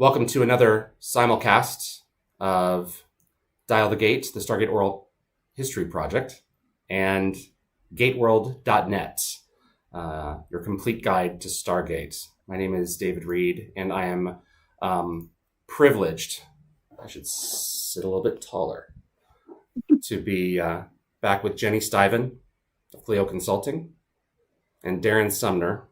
Welcome to another simulcast of Dial the Gate, the Stargate Oral History Project, and gateworld.net, your complete guide to Stargate. My name is David Reed, and I am privileged, I should sit a little bit taller, to be back with Jenny Stiven of Clio Consulting, and Darren Sumner,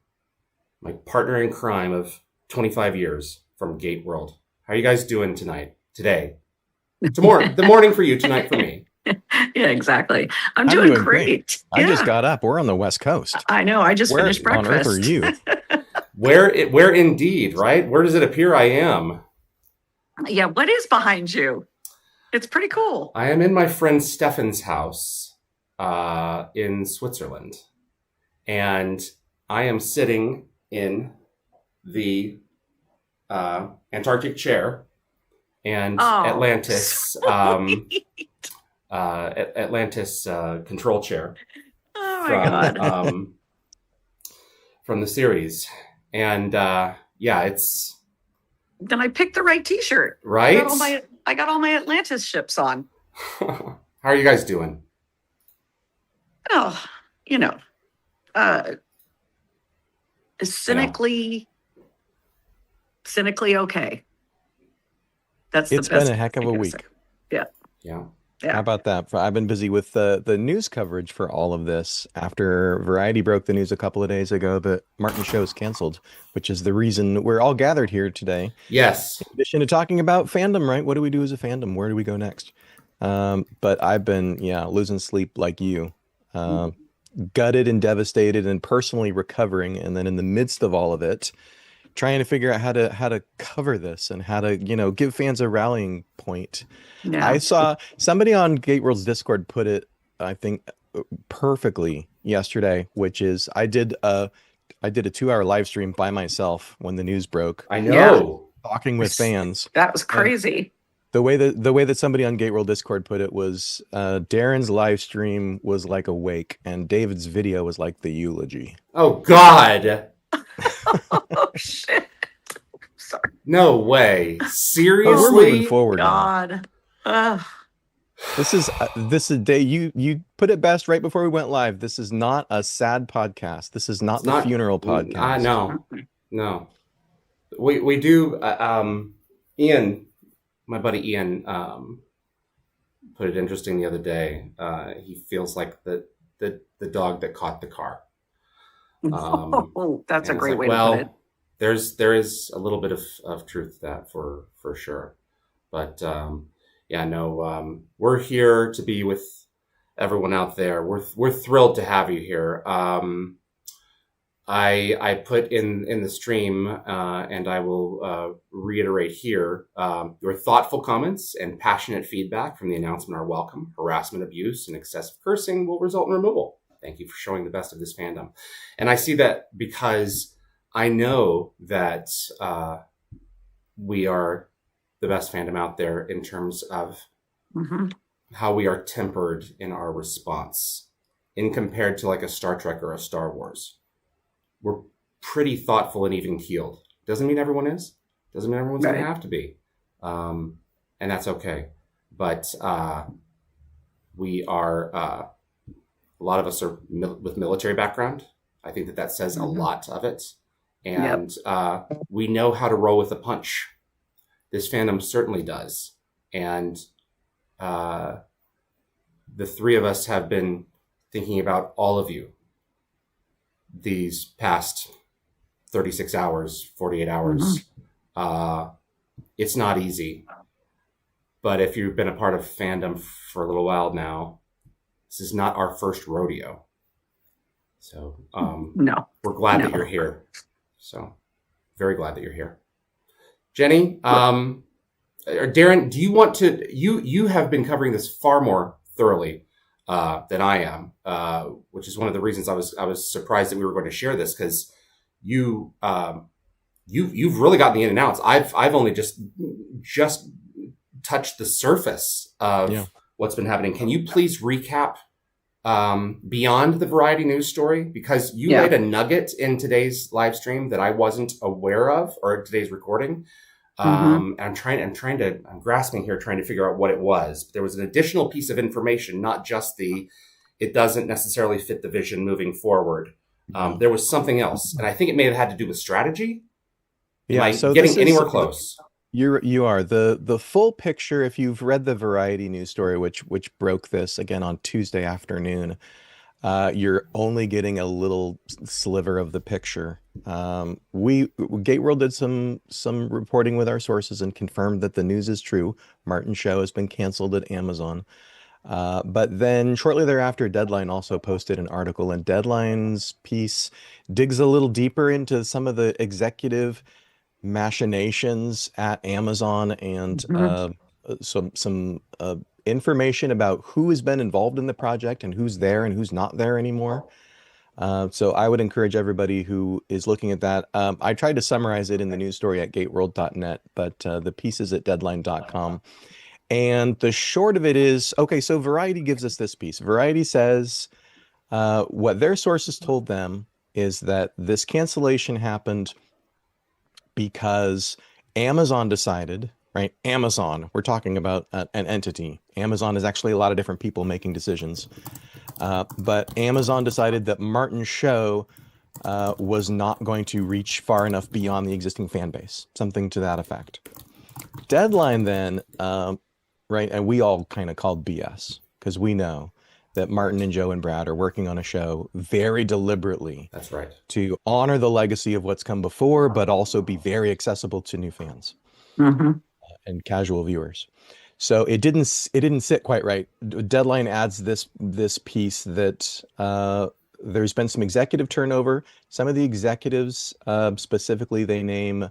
my partner in crime of 25 years from Gate World. How are you guys doing today? Tomorrow, the morning for you, tonight for me. Yeah, exactly. I'm doing great. I just got up. We're on the West Coast. I know. I just finished breakfast. Where on earth are you? Where indeed, right? Where does it appear I am? Yeah, what is behind you? It's pretty cool. I am in my friend Stefan's house in Switzerland. And I am sitting in the Antarctic chair and Atlantis Atlantis control chair from the series. And it's... Then I picked the right t-shirt. Right? I got all my Atlantis ships on. How are you guys doing? Oh, cynically okay. It's been a heck of a week. Yeah. How about that? I've been busy with the news coverage for all of this after Variety broke the news a couple of days ago that Martin's show is canceled, which is the reason we're all gathered here today. Yes. In addition to talking about fandom, right? What do we do as a fandom? Where do we go next? But I've been, losing sleep like you. Gutted and devastated and personally recovering. And then in the midst of all of it, trying to figure out how to cover this and how to, give fans a rallying point. Yeah. I saw somebody on Gate World's Discord put it, I think, perfectly yesterday, which is I did a 2-hour live stream by myself when the news broke. I know. Talking with fans. That was crazy. The way that somebody on Gate World Discord put it was Darren's live stream was like a wake and David's video was like the eulogy. Oh God. Oh shit. Sorry. No way. Seriously? But we're moving forward. God. This is day you put it best right before we went live. This is not a sad podcast. This is not the funeral podcast. No. We do Ian, my buddy Ian, put it interesting the other day. He feels like the dog that caught the car. That's a great way to put it. There is a little bit of truth to that for sure. But we're here to be with everyone out there. We're thrilled to have you here. I put in the stream, and I will reiterate here, your thoughtful comments and passionate feedback from the announcement are welcome. Harassment, abuse, and excessive cursing will result in removal. Thank you for showing the best of this fandom. And I see that because I know that we are the best fandom out there in terms of how we are tempered in our response in compared to like a Star Trek or a Star Wars. We're pretty thoughtful and even keeled. Doesn't mean everyone is. Doesn't mean everyone's going to have to be. And that's okay. But we are, a lot of us are with military background. I think that says a lot of it. And we know how to roll with a punch. This fandom certainly does. And the three of us have been thinking about all of you these past 36 hours, 48 hours. It's not easy. But if you've been a part of fandom for a little while now, this is not our first rodeo. So we're glad that you're here. So very glad that you're here. Jenny, Darren, do you want to, you have been covering this far more thoroughly than I am, which is one of the reasons I was surprised that we were going to share this, because you've really gotten the in and outs. I've only just touched the surface of what's been happening. Can you please recap beyond the Variety news story? Because you made a nugget in today's live stream that I wasn't aware of, or today's recording, Mm-hmm. I'm grasping here, trying to figure out what it was. But there was an additional piece of information, not just it doesn't necessarily fit the vision moving forward. There was something else, and I think it may have had to do with strategy. Am I So getting this is anywhere close? you are the full picture. If you've read the Variety news story, which broke this again on Tuesday afternoon, you're only getting a little sliver of the picture. Gateworld did some reporting with our sources and confirmed that the news is true. Martin's show has been canceled at Amazon. But then shortly thereafter, Deadline also posted an article, and Deadline's piece digs a little deeper into some of the executive machinations at Amazon and Mm-hmm. some information about who has been involved in the project and who's there and who's not there anymore. So I would encourage everybody who is looking at that. I tried to summarize it in the news story at gateworld.net, but the piece is at deadline.com. And the short of it is, okay, so Variety gives us this piece. Variety says what their sources told them is that this cancellation happened because Amazon decided, right? Amazon, we're talking about an entity. Amazon is actually a lot of different people making decisions. But Amazon decided that Martin's show was not going to reach far enough beyond the existing fan base, something to that effect. Deadline then, right, and we all kind of called BS because we know that Martin and Joe and Brad are working on a show very deliberately. That's right. To honor the legacy of what's come before, but also be very accessible to new fans Mm-hmm. and casual viewers. So it didn't sit quite right. Deadline adds this piece that there's been some executive turnover. Some of the executives, specifically, they name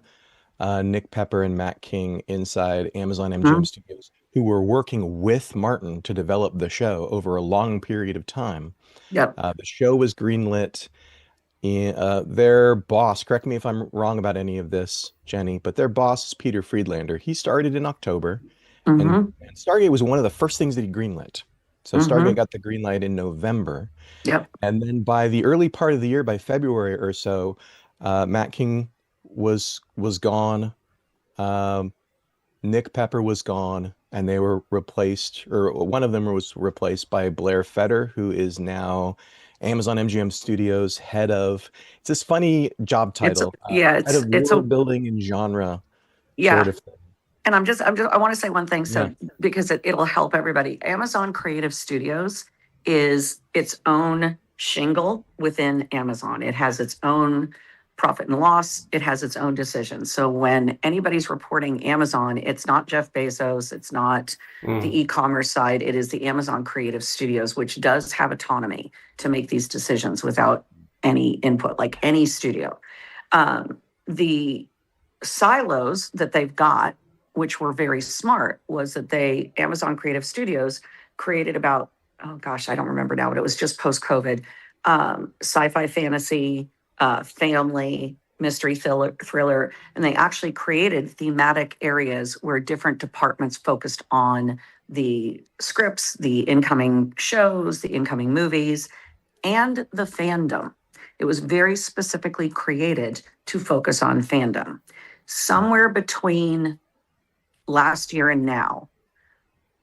Nick Pepper and Matt King inside Amazon MGM Studios, who were working with Martin to develop the show over a long period of time. Yep. The show was greenlit. Their boss, correct me if I'm wrong about any of this, Jenny, but their boss is Peter Friedlander. He started in October, and Mm-hmm. Stargate was one of the first things that he greenlit. So Stargate Mm-hmm. got the green light in November. Yep. And then by the early part of the year, by February or so, Matt King was gone. Nick Pepper was gone, and they were replaced, or one of them was replaced by Blair Fetter, who is now Amazon MGM Studios head of. It's this funny job title, head of It's a world building and genre sort yeah. of thing. And I want to say one thing, Yeah. so because it'll help everybody. Amazon Creative Studios is its own shingle within Amazon. It has its own profit and loss. It has its own decisions. So when anybody's reporting Amazon, it's not Jeff Bezos. It's not the e-commerce side. It is the Amazon Creative Studios, which does have autonomy to make these decisions without any input, like any studio. The silos that they've got, which were very smart, was that Amazon Creative Studios created about, oh gosh, I don't remember now, but it was just post-COVID, sci-fi, fantasy, family, mystery, thriller, and they actually created thematic areas where different departments focused on the scripts, the incoming shows, the incoming movies, and the fandom. It was very specifically created to focus on fandom. Somewhere between last year and now,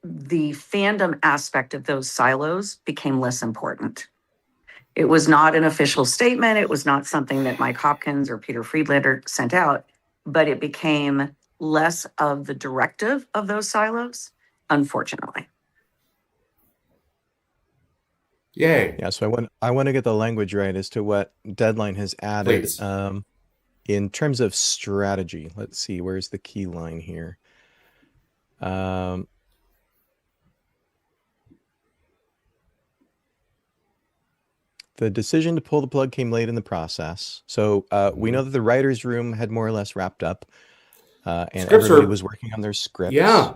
the fandom aspect of those silos became less important. It was not an official statement. It was not something that Mike Hopkins or Peter Friedlander sent out, but it became less of the directive of those silos, unfortunately. Yay. Yeah, so I want to get the language right as to what Deadline has added. Please. In terms of strategy. Let's see, where's the key line here? The decision to pull the plug came late in the process. So we know that the writer's room had more or less wrapped up, and everybody was working on their scripts. Yeah.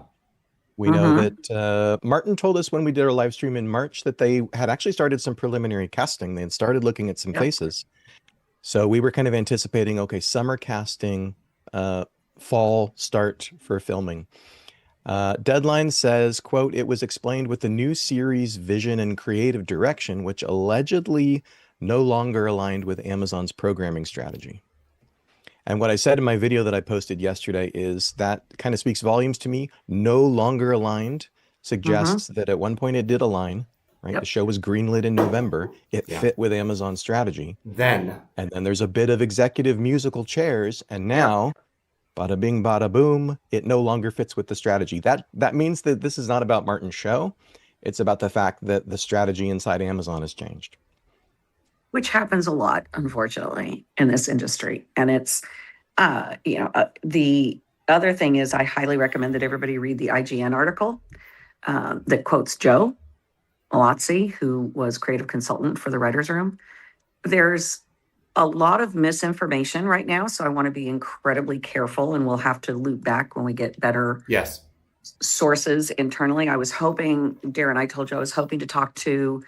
We know that Martin told us when we did our live stream in March that they had actually started some preliminary casting. They had started looking at some faces. So we were kind of anticipating, okay, summer casting, fall start for filming. Deadline says, quote, "It was explained with the new series vision and creative direction, which allegedly no longer aligned with Amazon's programming strategy." And what I said in my video that I posted yesterday is that kind of speaks volumes to me. No longer aligned suggests that at one point it did align, right? Yep. The show was greenlit in November. It fit with Amazon's strategy. And then there's a bit of executive musical chairs. And now, bada bing, bada boom, it no longer fits with the strategy. That means that this is not about Martin's show. It's about the fact that the strategy inside Amazon has changed. Which happens a lot, unfortunately, in this industry. And it's, the other thing is I highly recommend that everybody read the IGN article that quotes Joe Malazzi, who was creative consultant for the writer's room. There's a lot of misinformation right now, so I want to be incredibly careful, and we'll have to loop back when we get better sources internally. I was hoping, Darren, I told you I was hoping to talk to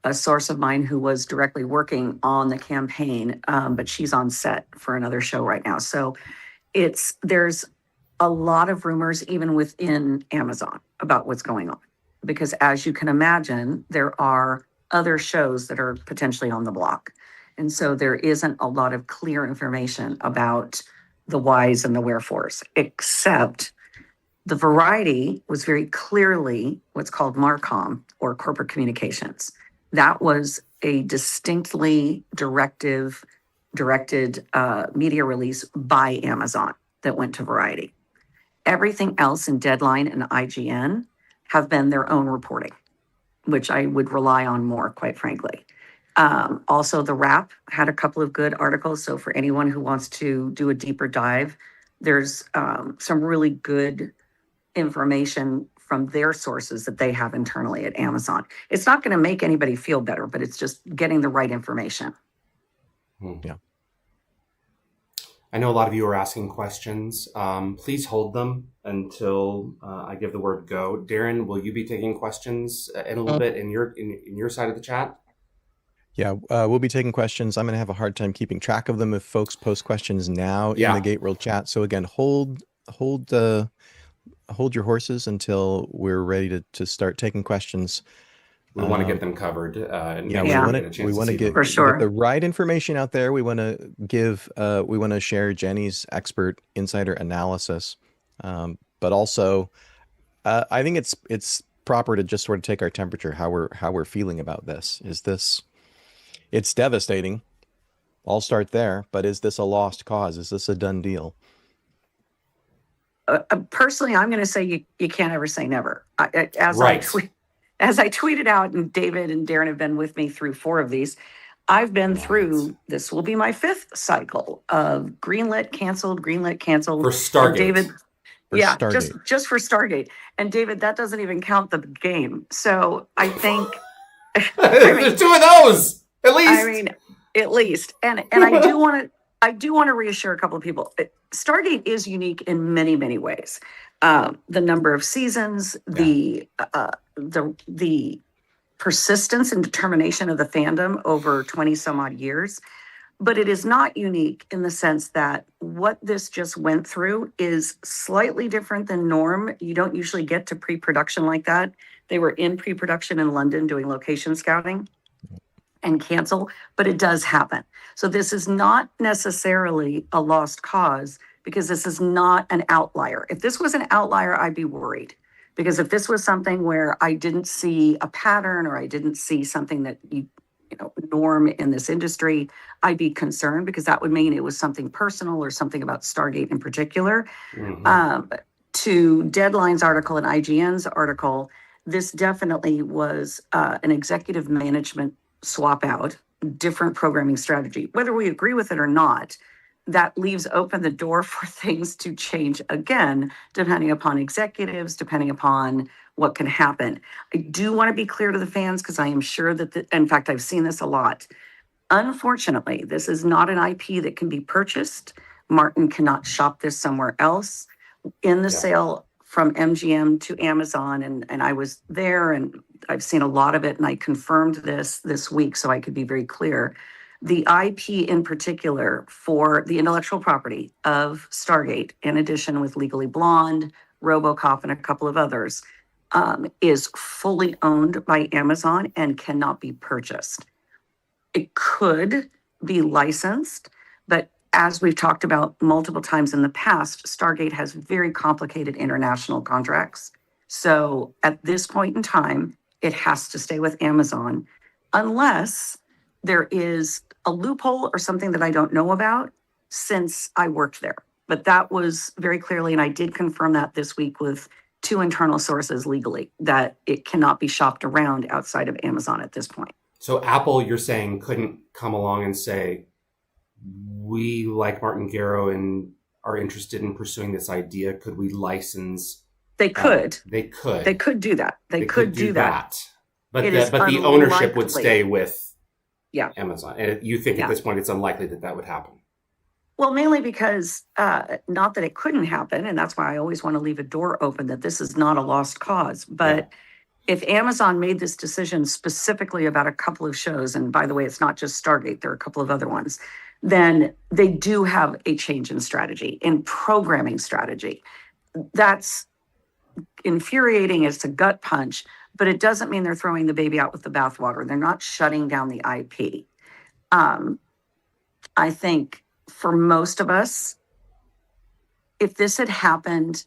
a source of mine who was directly working on the campaign, but she's on set for another show right now. So there's a lot of rumors even within Amazon about what's going on, because as you can imagine, there are other shows that are potentially on the block. And so there isn't a lot of clear information about the whys and the wherefores, except the Variety was very clearly what's called Marcom, or corporate communications. That was a distinctly directed media release by Amazon that went to Variety. Everything else in Deadline and IGN have been their own reporting, which I would rely on more, quite frankly. Also, The Wrap had a couple of good articles. So for anyone who wants to do a deeper dive, there's some really good information from their sources that they have internally at Amazon. It's not going to make anybody feel better, but it's just getting the right information. Yeah. I know a lot of you are asking questions. Please hold them until I give the word go. Darren, will you be taking questions in a little bit in your side of the chat? Yeah, we'll be taking questions. I'm going to have a hard time keeping track of them if folks post questions now in the Gate World chat. So again, hold your horses until we're ready to start taking questions. We want to get them covered. And we want to get the right information out there. We want to we want to share Jenny's expert insider analysis. But also, I think it's proper to just sort of take our temperature, how we're feeling about this. It's devastating. I'll start there. But is this a lost cause? Is this a done deal? Personally, I'm going to say you can't ever say never. As I tweeted out, and David and Darren have been with me through 4 of these, I've been through, this will be my 5th cycle of greenlit, canceled. For Stargate. David, Stargate. just for Stargate. And David, that doesn't even count the game. So I think... There's 2 of those, at least. I mean, at least. And I do want to reassure a couple of people. Stargate is unique in many, many ways. The number of seasons, the persistence and determination of the fandom over 20 some odd years. But it is not unique in the sense that what this just went through is slightly different than norm. You don't usually get to pre-production like that. They were in pre-production in London doing location scouting and cancel, but it does happen. So this is not necessarily a lost cause, because this is not an outlier. If this was an outlier, I'd be worried. Because if this was something where I didn't see a pattern, or I didn't see something that norm in this industry, I'd be concerned, because that would mean it was something personal or something about Stargate in particular. To Deadline's article and IGN's article, this definitely was an executive management swap out, different programming strategy. Whether we agree with it or not, that leaves open the door for things to change again, depending upon executives, depending upon what can happen. I do want to be clear to the fans, because I am sure that, in fact, I've seen this a lot. Unfortunately, this is not an IP that can be purchased. Martin cannot shop this somewhere else. In the sale from MGM to Amazon, and I was there, and I've seen a lot of it, and I confirmed this week so I could be very clear. The IP in particular for the intellectual property of Stargate, in addition with Legally Blonde, RoboCop, and a couple of others, is fully owned by Amazon and cannot be purchased. It could be licensed, but as we've talked about multiple times in the past, Stargate has very complicated international contracts. So at this point in time, it has to stay with Amazon unless there is a loophole or something that I don't know about since I worked there. But that was very clearly, and I did confirm that this week with 2 internal sources legally, that it cannot be shopped around outside of Amazon at this point. So Apple, you're saying, couldn't come along and say, we like Martin Garrow and are interested in pursuing this idea. Could we license? They could. They could. They could do that. They could do that. But It the, is but the ownership would unlikely. stay with Yeah. Amazon. And you think Yeah. at this point it's unlikely that that would happen? Well, mainly because not that it couldn't happen, and that's why I always want to leave a door open that this is not a lost cause. But if Amazon made this decision specifically about a couple of shows, and by the way, it's not just Stargate, there are a couple of other ones, then they do have a change in strategy, in programming strategy. That's infuriating. It's a gut punch, but it doesn't mean they're throwing the baby out with the bathwater. They're not shutting down the IP. I think for most of us, if this had happened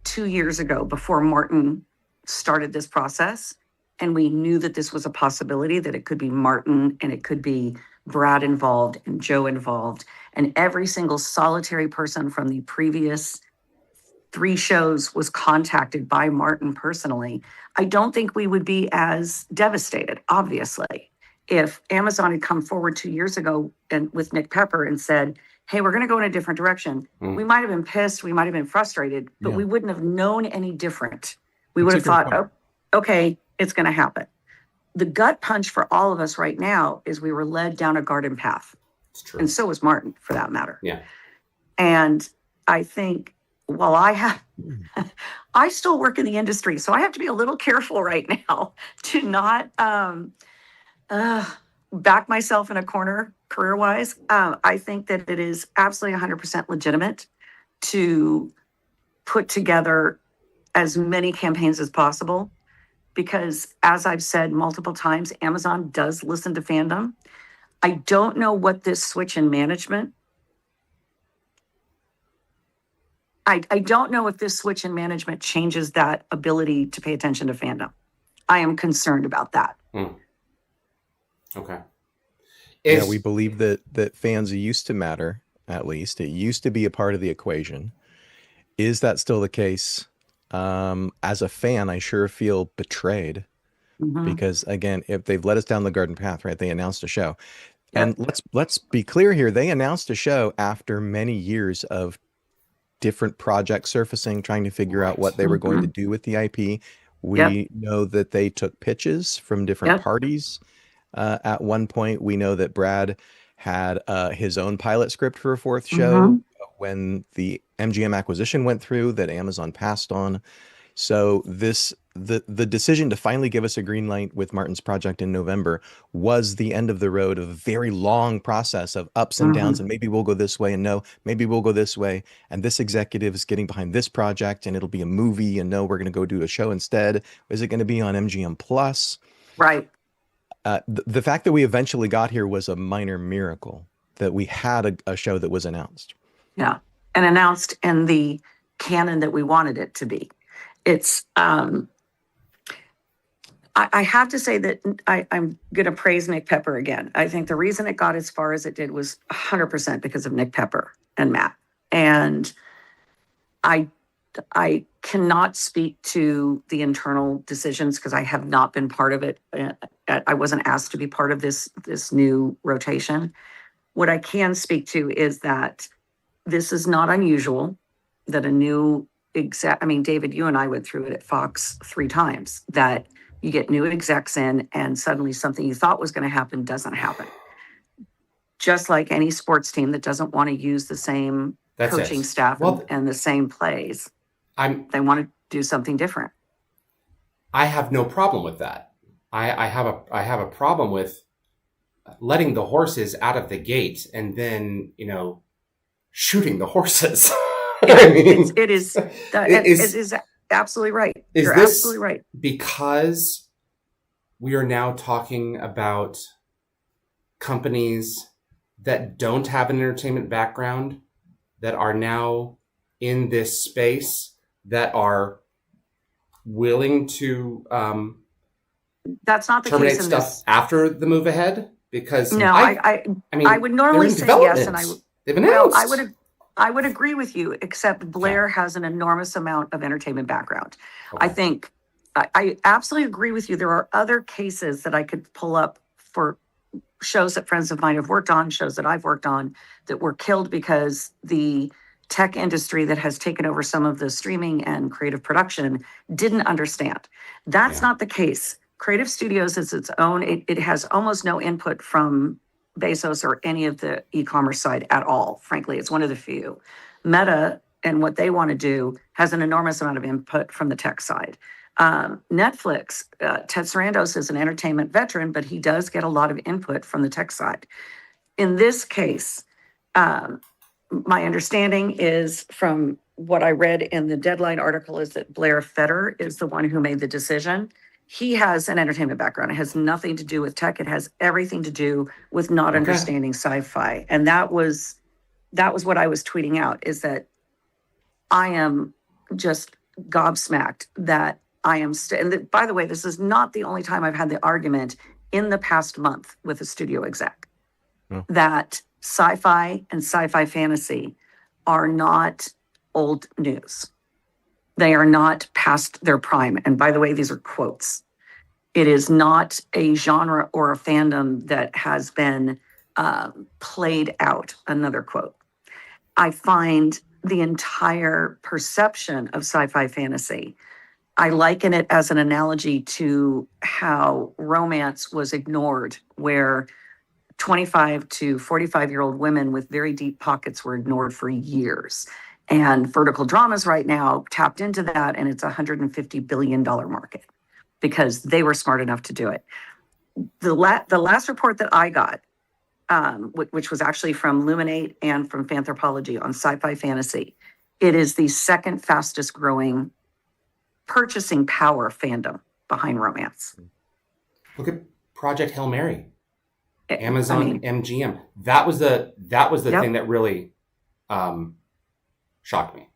2 years ago before Martin started this process, and we knew that this was a possibility, that it could be Martin and it could be Brad involved and Joe involved, and every single solitary person from the previous 3 shows was contacted by Martin personally, I don't think we would be as devastated, obviously. If Amazon had come forward 2 years ago and with Nick Pepper and said, hey, we're going to go in a different direction, we might have been pissed, we might have been frustrated, but we wouldn't have known any different. We would have thought, oh, okay, it's going to happen. The gut punch for all of us right now is we were led down a garden path. It's true. And so was Martin, for that matter. Yeah. And I think, while I still work in the industry, so I have to be a little careful right now to not back myself in a corner career-wise. I think that it is absolutely 100% legitimate to put together as many campaigns as possible, because as I've said multiple times, Amazon does listen to fandom. I don't know what this switch in management, I don't know if this switch in management changes that ability to pay attention to fandom. I am concerned about that. Okay. Yeah, we believe that fans used to matter, at least. It used to be a part of the equation. Is that still the case? As a fan, I sure feel betrayed because, again, if they've led us down the garden path, right? They announced a show. And let's be clear here. They announced a show after many years of different projects surfacing, trying to figure out what they were going to do with the IP. We know that they took pitches from different parties. At one point, we know that Brad had his own pilot script for a 4th show when the MGM acquisition went through that Amazon passed on. So the decision to finally give us a green light with Martin's project in November was the end of the road of a very long process of ups and downs, and maybe we'll go this way, and no, maybe we'll go this way, and this executive is getting behind this project and it'll be a movie, and no, we're going to go do a show instead. Is it going to be on MGM Plus? Right. The fact that we eventually got here was a minor miracle, that we had a show that was announced. Yeah, and announced in the canon that we wanted it to be. It's I have to say that I'm going to praise Nick Pepper again. I think the reason it got as far as it did was 100% because of Nick Pepper and Matt. And I cannot speak to the internal decisions because I have not been part of it. I wasn't asked to be part of this new rotation. What I can speak to is that this is not unusual, that a new exec, I mean, David, you and I went through it at Fox 3 times, that you get new execs in and suddenly something you thought was going to happen doesn't happen. Just like any sports team that doesn't want to use the same coaching staff and the same plays. They want to do something different. I have no problem with that. I have a problem with letting the horses out of the gate and then, shooting the horses. Yeah, I mean, it is absolutely right. You're absolutely right. Because we are now talking about companies that don't have an entertainment background that are now in this space that are willing to That's not the terminate case in stuff this. after the move ahead? Because No, I mean, I would normally they're in say yes, and development. They've announced. I would agree with you, except Blair has an enormous amount of entertainment background. Okay. I think I absolutely agree with you. There are other cases that I could pull up for shows that friends of mine have worked on, shows that I've worked on, that were killed because the tech industry that has taken over some of the streaming and creative production didn't understand. That's not the case. Creative Studios is its own, it has almost no input from Bezos or any of the e-commerce side at all. Frankly, it's one of the few. Meta and what they want to do has an enormous amount of input from the tech side. Netflix, Ted Sarandos is an entertainment veteran, but he does get a lot of input from the tech side. In this case, my understanding is from what I read in the Deadline article is that Blair Fetter is the one who made the decision. He has an entertainment background. It has nothing to do with tech. It has everything to do with not understanding sci-fi. And that was what I was tweeting out, is that I am just gobsmacked that I am and by the way, this is not the only time I've had the argument in the past month with a studio exec that sci-fi and sci-fi fantasy are not old news. They are not past their prime. And by the way, these are quotes. It is not a genre or a fandom that has been played out, another quote. I find the entire perception of sci-fi fantasy, I liken it as an analogy to how romance was ignored, where 25 to 45-year-old women with very deep pockets were ignored for years. And vertical dramas right now tapped into that, and it's a $150 billion market because they were smart enough to do it. The last report that I got, which was actually from Luminate and from Fanthropology on sci-fi fantasy, it is the second fastest growing purchasing power fandom behind romance. Look at Project Hail Mary, Amazon MGM. That was the thing that really shocked me.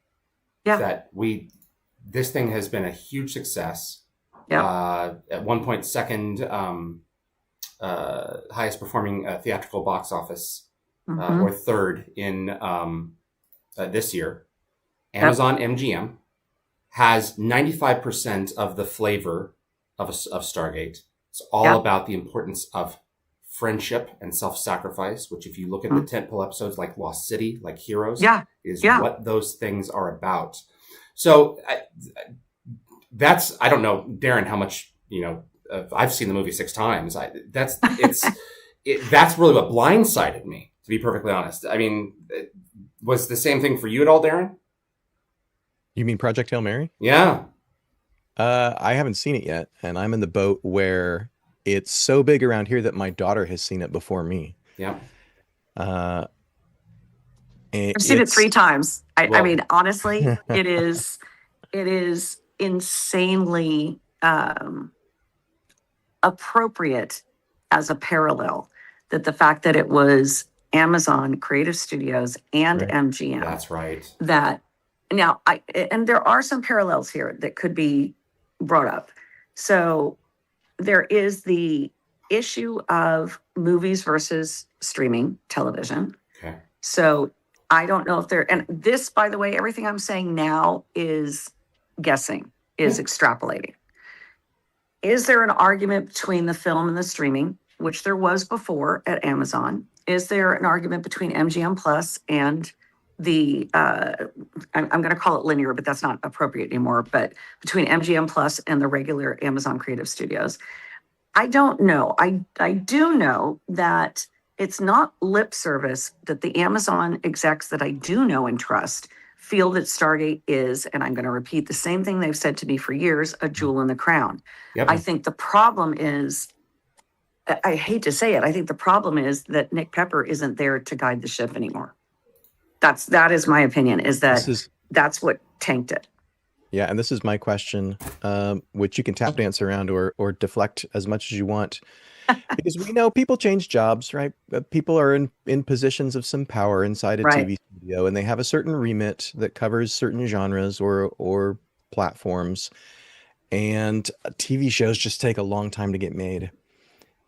Yeah, that this thing has been a huge success. Yeah. At one point, second highest performing theatrical box office, or third in this year. Amazon MGM has 95% of the flavor of Stargate. It's all about the importance of friendship and self-sacrifice, which if you look at the tentpole episodes like Lost City, like Heroes, is what those things are about. So I don't know, Darren, how much, I've seen the movie 6 times. That's really what blindsided me, to be perfectly honest. I mean, was the same thing for you at all, Darren? You mean Project Hail Mary? Yeah. I haven't seen it yet, and I'm in the boat where it's so big around here that my daughter has seen it before me. Yeah. I've seen it 3 times. I mean, honestly, it is insanely appropriate as a parallel that the fact that it was Amazon Creative Studios and MGM. That's right. Now, and there are some parallels here that could be brought up. So there is the issue of movies versus streaming television. Okay. So I don't know if and this, by the way, everything I'm saying now is guessing, is extrapolating. Is there an argument between the film and the streaming, which there was before at Amazon? Is there an argument between MGM Plus and the I'm going to call it linear, but that's not appropriate anymore, but between MGM Plus and the regular Amazon Creative Studios? I don't know. I do know that it's not lip service that the Amazon execs that I do know and trust feel that Stargate is, and I'm going to repeat the same thing they've said to me for years, a jewel in the crown. Yep. I think the problem is, I hate to say it, I think the problem is that Nick Pepper isn't there to guide the ship anymore. That is my opinion, that's what tanked it. Yeah, and this is my question, which you can tap dance around or deflect as much as you want. Because we know people change jobs, right? People are in positions of some power inside a Right. TV studio, and they have a certain remit that covers certain genres or platforms. And TV shows just take a long time to get made,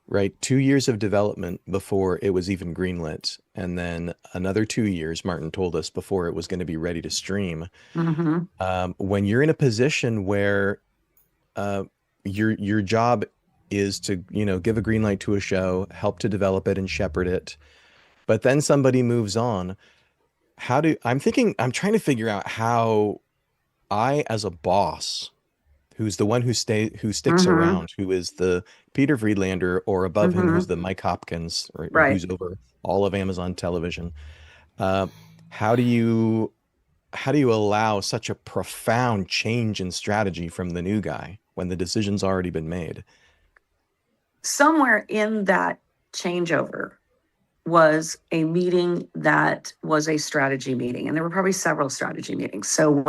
right? 2 years of development before it was even greenlit, and then another 2 years, Martin told us, before it was going to be ready to stream. Mm-hmm. When you're in a position where uh, your job is to, give a green light to a show, help to develop it and shepherd it, but then somebody moves on. I'm trying to figure out how I, as a boss, who's the one who sticks Mm-hmm. around, who is the Peter Friedlander, or above him, Mm-hmm. who's the Mike Hopkins, or Right. who's over all of Amazon television. Uh, how do you allow such a profound change in strategy from the new guy when the decision's already been made? Somewhere in that changeover was a meeting that was a strategy meeting, and there were probably several strategy meetings. So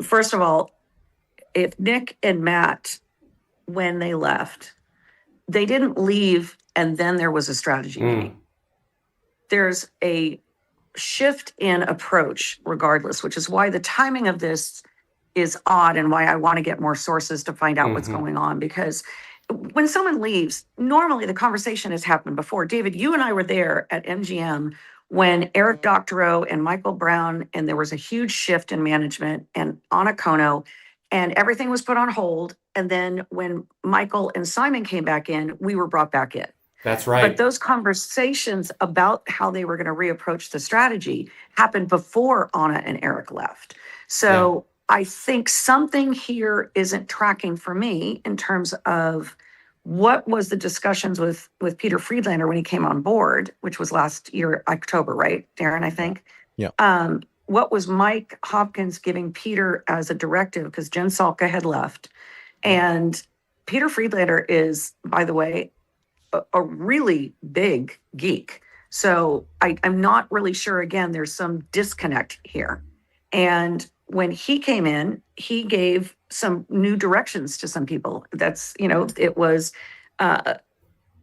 first of all, if Nick and Matt, when they left, they didn't leave and then there was a strategy meeting. There's a shift in approach regardless, which is why the timing of this is odd and why I want to get more sources to find out what's going on. Because when someone leaves, normally the conversation has happened before. David, you and I were there at MGM when Eric Doctorow and Michael Brown, and there was a huge shift in management and Anna Kono, and everything was put on hold. And then when Michael and Simon came back in, we were brought back in. That's right. But those conversations about how they were going to reapproach the strategy happened before Anna and Eric left. So I think something here isn't tracking for me in terms of what was the discussions with Peter Friedlander when he came on board, which was last year, October, right, Darren, I think? Yeah. What was Mike Hopkins giving Peter as a directive? Because Jen Salka had left. And Peter Friedlander is, by the way, a really big geek. So I'm not really sure, again, there's some disconnect here. And when he came in, he gave some new directions to some people. That's, it was Eric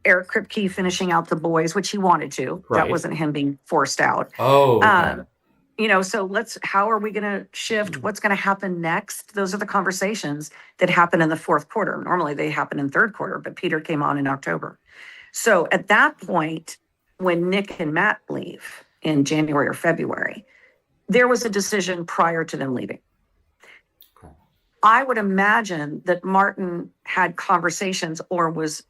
Kripke finishing out The Boys, which he wanted to. Right. That wasn't him being forced out. Oh, okay. So how are we going to shift? What's going to happen next? Those are the conversations that happen in the fourth quarter. Normally they happen in third quarter, but Peter came on in October. So at that point, when Nick and Matt leave in January or February, there was a decision prior to them leaving. Okay. I would imagine that Martin had conversations or was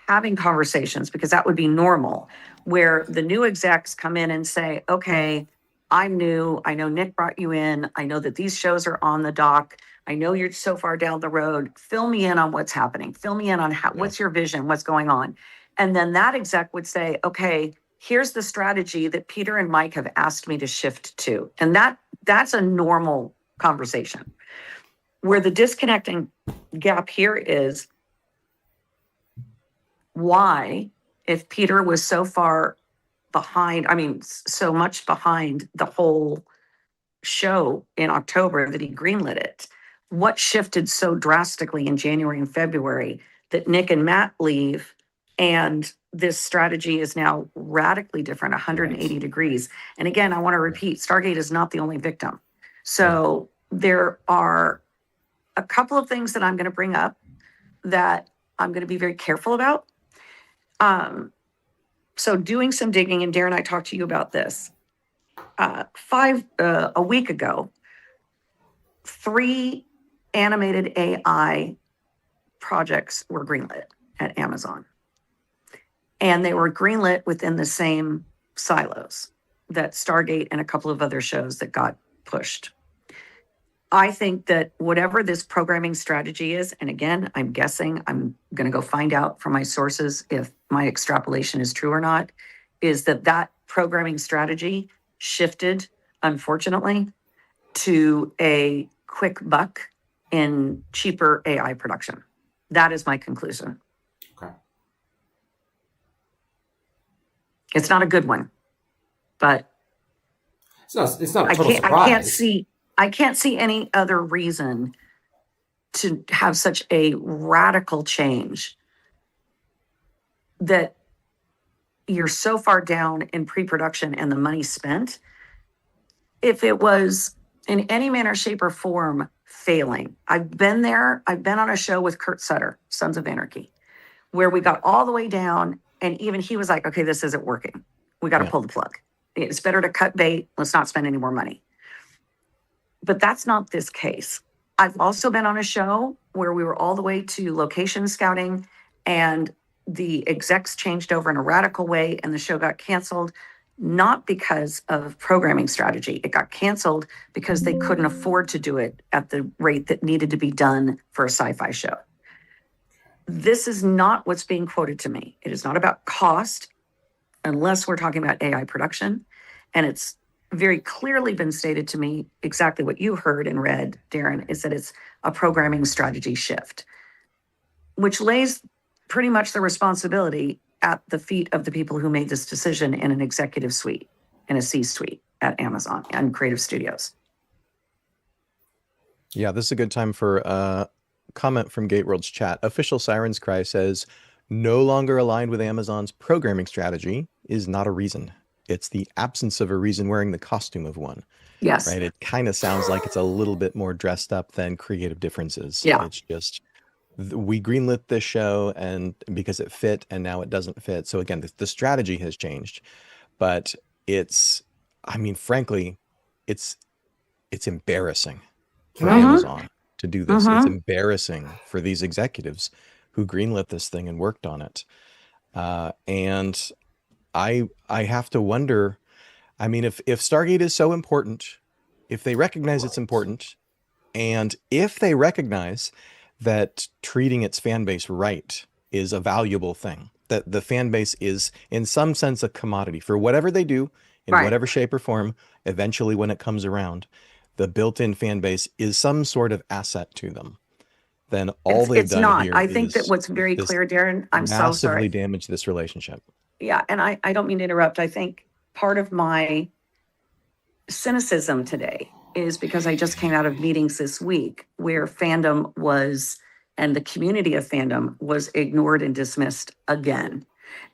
having conversations, because that would be normal, where the new execs come in and say, okay, I'm new. I know Nick brought you in. I know that these shows are on the dock. I know you're so far down the road. Fill me in on what's happening. Fill me in on what's your vision, what's going on. And then that exec would say, okay, here's the strategy that Peter and Mike have asked me to shift to. And that's a normal conversation. Where the disconnecting gap here is, why, if Peter was so far behind, so much behind the whole show in October that he greenlit it, what shifted so drastically in January and February that Nick and Matt leave and this strategy is now radically different, 180 degrees? And again, I want to repeat, Stargate is not the only victim. So there are a couple of things that I'm going to bring up that I'm going to be very careful about. So doing some digging, and Darren, I talked to you about this. A week ago, 3 animated AI projects were greenlit at Amazon. And they were greenlit within the same silos that Stargate and a couple of other shows that got pushed. I think that whatever this programming strategy is, and again, I'm guessing, I'm going to go find out from my sources if my extrapolation is true or not, is that programming strategy shifted, unfortunately, to a quick buck in cheaper AI production. That is my conclusion. Okay. It's not a good one, but it's not a total surprise. I can't see any other reason to have such a radical change that you're so far down in pre-production and the money spent. If it was in any manner, shape, or form failing, I've been there. I've been on a show with Kurt Sutter, Sons of Anarchy, where we got all the way down, and even he was like, okay, this isn't working. We got to pull the plug. It's better to cut bait. Let's not spend any more money. But that's not this case. I've also been on a show where we were all the way to location scouting, and the execs changed over in a radical way, and the show got canceled, not because of programming strategy. It got canceled because they couldn't afford to do it at the rate that needed to be done for a sci-fi show. This is not what's being quoted to me. It is not about cost, unless we're talking about AI production. And it's very clearly been stated to me exactly what you heard and read, Darren, is that it's a programming strategy shift, which lays pretty much the responsibility at the feet of the people who made this decision in an executive suite, in a C-suite at Amazon and Creative Studios. Yeah, this is a good time for a comment from Gateworld's chat. Official Sirens Cry says, no longer aligned with Amazon's programming strategy is not a reason. It's the absence of a reason wearing the costume of one. Yes. Right? It kind of sounds like it's a little bit more dressed up than creative differences. Yeah. It's just, we greenlit this show and because it fit and now it doesn't fit. So again, the strategy has changed, but it's, I mean, frankly, it's embarrassing for Amazon to do this. It's embarrassing for these executives who greenlit this thing and worked on it. And I have to wonder, I mean, if Stargate is so important, if they recognize it's important, and if they recognize that treating its fan base right is a valuable thing, that the fan base is in some sense a commodity for whatever they do in whatever shape or form, eventually when it comes around, the built-in fan base is some sort of asset to them. Then all they've done here I think that what's very clear, Darren, I'm so sorry. Massively damage this relationship. Yeah, and I don't mean to interrupt. I think part of my cynicism today is because I just came out of meetings this week where fandom was, and the community of fandom was ignored and dismissed again.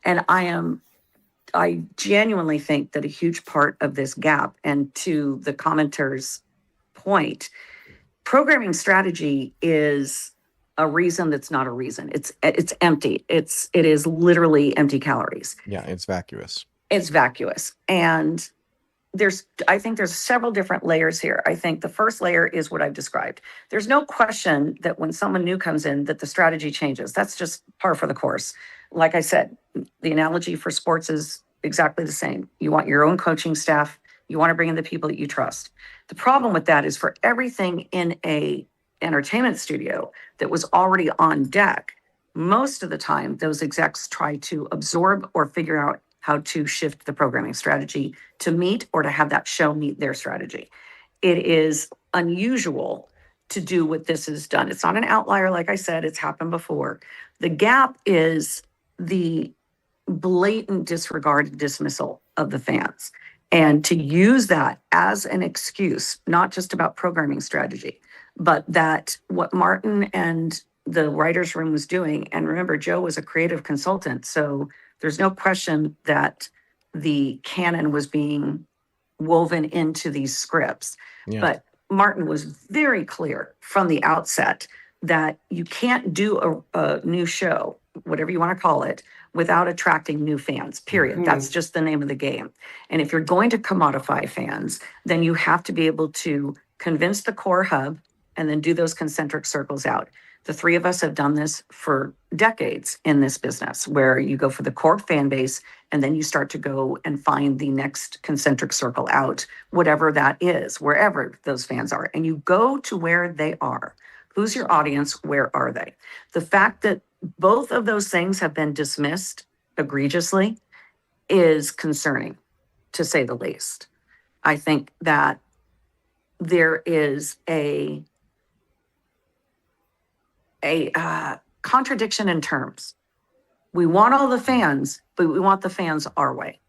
And I genuinely think that a huge part of this gap, and to the commenter's point, programming strategy is a reason that's not a reason. It's empty. It is literally empty calories. Yeah, it's vacuous. It's vacuous. And I think there's several different layers here. I think the first layer is what I've described. There's no question that when someone new comes in, that the strategy changes. That's just par for the course. Like I said, the analogy for sports is exactly the same. You want your own coaching staff. You want to bring in the people that you trust. The problem with that is for everything in a entertainment studio that was already on deck, most of the time, those execs try to absorb or figure out how to shift the programming strategy to meet or to have that show meet their strategy. It is unusual to do what this is done. It's not an outlier, like I said, it's happened before. The gap is the blatant disregard and dismissal of the fans. And to use that as an excuse, not just about programming strategy, but that what Martin and the writer's room was doing, and remember, Joe was a creative consultant, so there's no question that the canon was being woven into these scripts. Yeah. But Martin was very clear from the outset that you can't do a new show, whatever you want to call it, without attracting new fans, period. Mm-hmm. That's just the name of the game. And if you're going to commodify fans, then you have to be able to convince the core hub and then do those concentric circles out. The three of us have done this for decades in this business, where you go for the core fan base and then you start to go and find the next concentric circle out, whatever that is, wherever those fans are. And you go to where they are. Who's your audience? Where are they? The fact that both of those things have been dismissed egregiously is concerning, to say the least. I think that there is a contradiction in terms. We want all the fans, but we want the fans our way.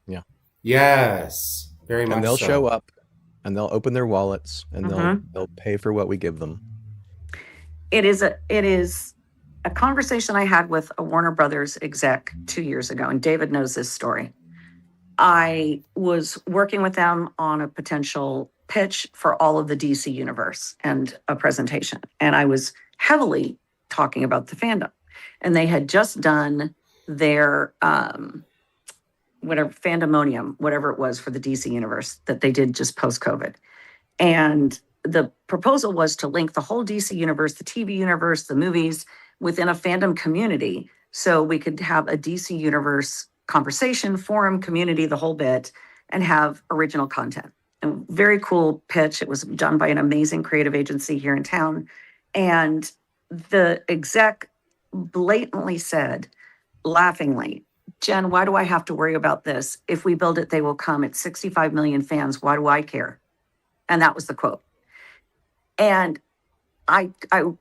Yeah. Yes. Very much. And they'll so. show up and they'll open their wallets and they'll pay for what we give them. It is a conversation I had with a Warner Brothers exec 2 years ago, and David knows this story. I was working with them on a potential pitch for all of the DC universe and a presentation. And I was heavily talking about the fandom. And they had just done their whatever fandomonium, whatever it was for the DC universe that they did just post-COVID. And the proposal was to link the whole DC universe, the TV universe, the movies within a fandom community. So we could have a DC universe conversation, forum, community, the whole bit, and have original content. And very cool pitch. It was done by an amazing creative agency here in town. And the exec blatantly said, laughingly, Jen, why do I have to worry about this? If we build it, they will come. It's 65 million fans. Why do I care? And that was the quote. And I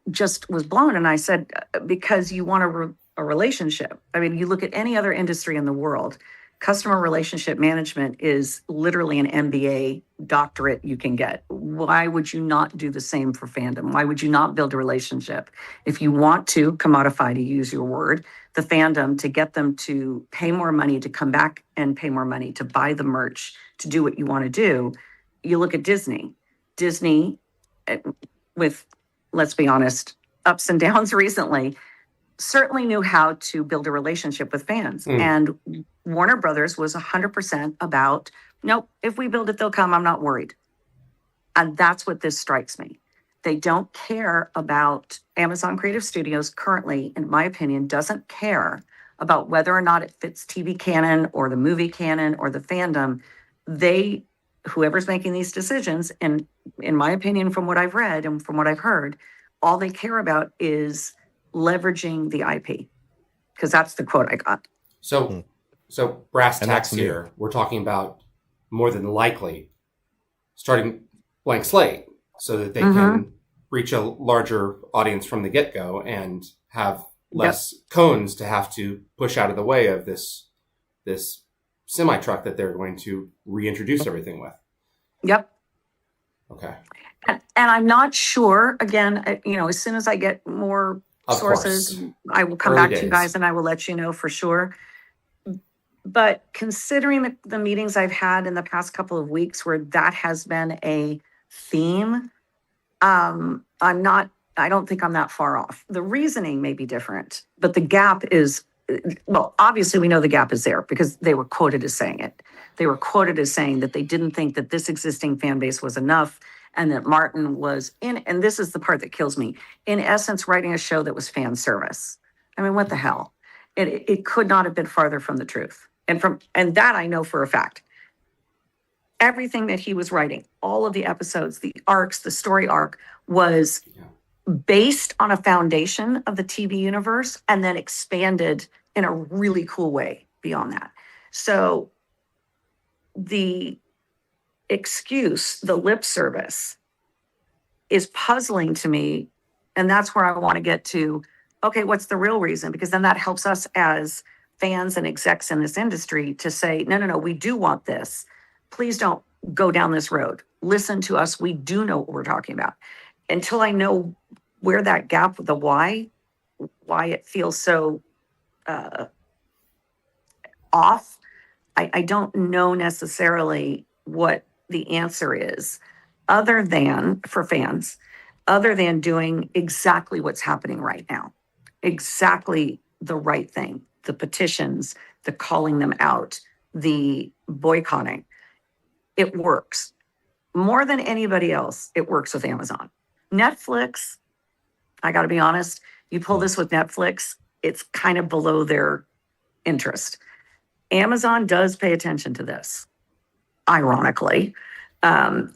just was blown. And I said, because you want a relationship. I mean, you look at any other industry in the world, customer relationship management is literally an MBA doctorate you can get. Why would you not do the same for fandom? Why would you not build a relationship? If you want to commodify, to use your word, the fandom, to get them to pay more money, to come back and pay more money, to buy the merch, to do what you want to do, you look at Disney. Disney, with, let's be honest, ups and downs recently, certainly knew how to build a relationship with fans. And Warner Brothers was 100% about, nope, if we build it, they'll come. I'm not worried. And that's what this strikes me. They don't care about Amazon Creative Studios currently, in my opinion, doesn't care about whether or not it fits TV canon or the movie canon or the fandom. Whoever's making these decisions, and in my opinion, from what I've read and from what I've heard, all they care about is leveraging the IP, because that's the quote I got. So brass tacks here, we're talking about more than likely starting blank slate so that they can reach a larger audience from the get-go and have less cones to have to push out of the way of this semi-truck that they're going to reintroduce everything with. Yep. Okay. And I'm not sure, again, as soon as I get more Of sources, course. I will come Early back days. to you guys and I will let you know for sure. But considering the meetings I've had in the past couple of weeks where that has been a theme, I don't think I'm that far off. The reasoning may be different, but the gap is, well, obviously we know the gap is there because they were quoted as saying it. They were quoted as saying that they didn't think that this existing fan base was enough and that Martin was and this is the part that kills me, in essence, writing a show that was fan service. I mean, what the hell? It could not have been farther from the truth. And that I know for a fact. Everything that he was writing, all of the episodes, the arcs, the story arc was based on a foundation of the TV universe and then expanded in a really cool way beyond that. So the excuse, the lip service, is puzzling to me. And that's where I want to get to, okay, what's the real reason? Because then that helps us as fans and execs in this industry to say, no, we do want this. Please don't go down this road. Listen to us. We do know what we're talking about. Until I know where that gap, the why it feels so off, I don't know necessarily what the answer is, other than, for fans, other than doing exactly what's happening right now, exactly the right thing, the petitions, the calling them out, the boycotting. It works. More than anybody else, it works with Amazon. Netflix, I got to be honest, you pull this with Netflix, it's kind of below their interest. Amazon does pay attention to this. Ironically,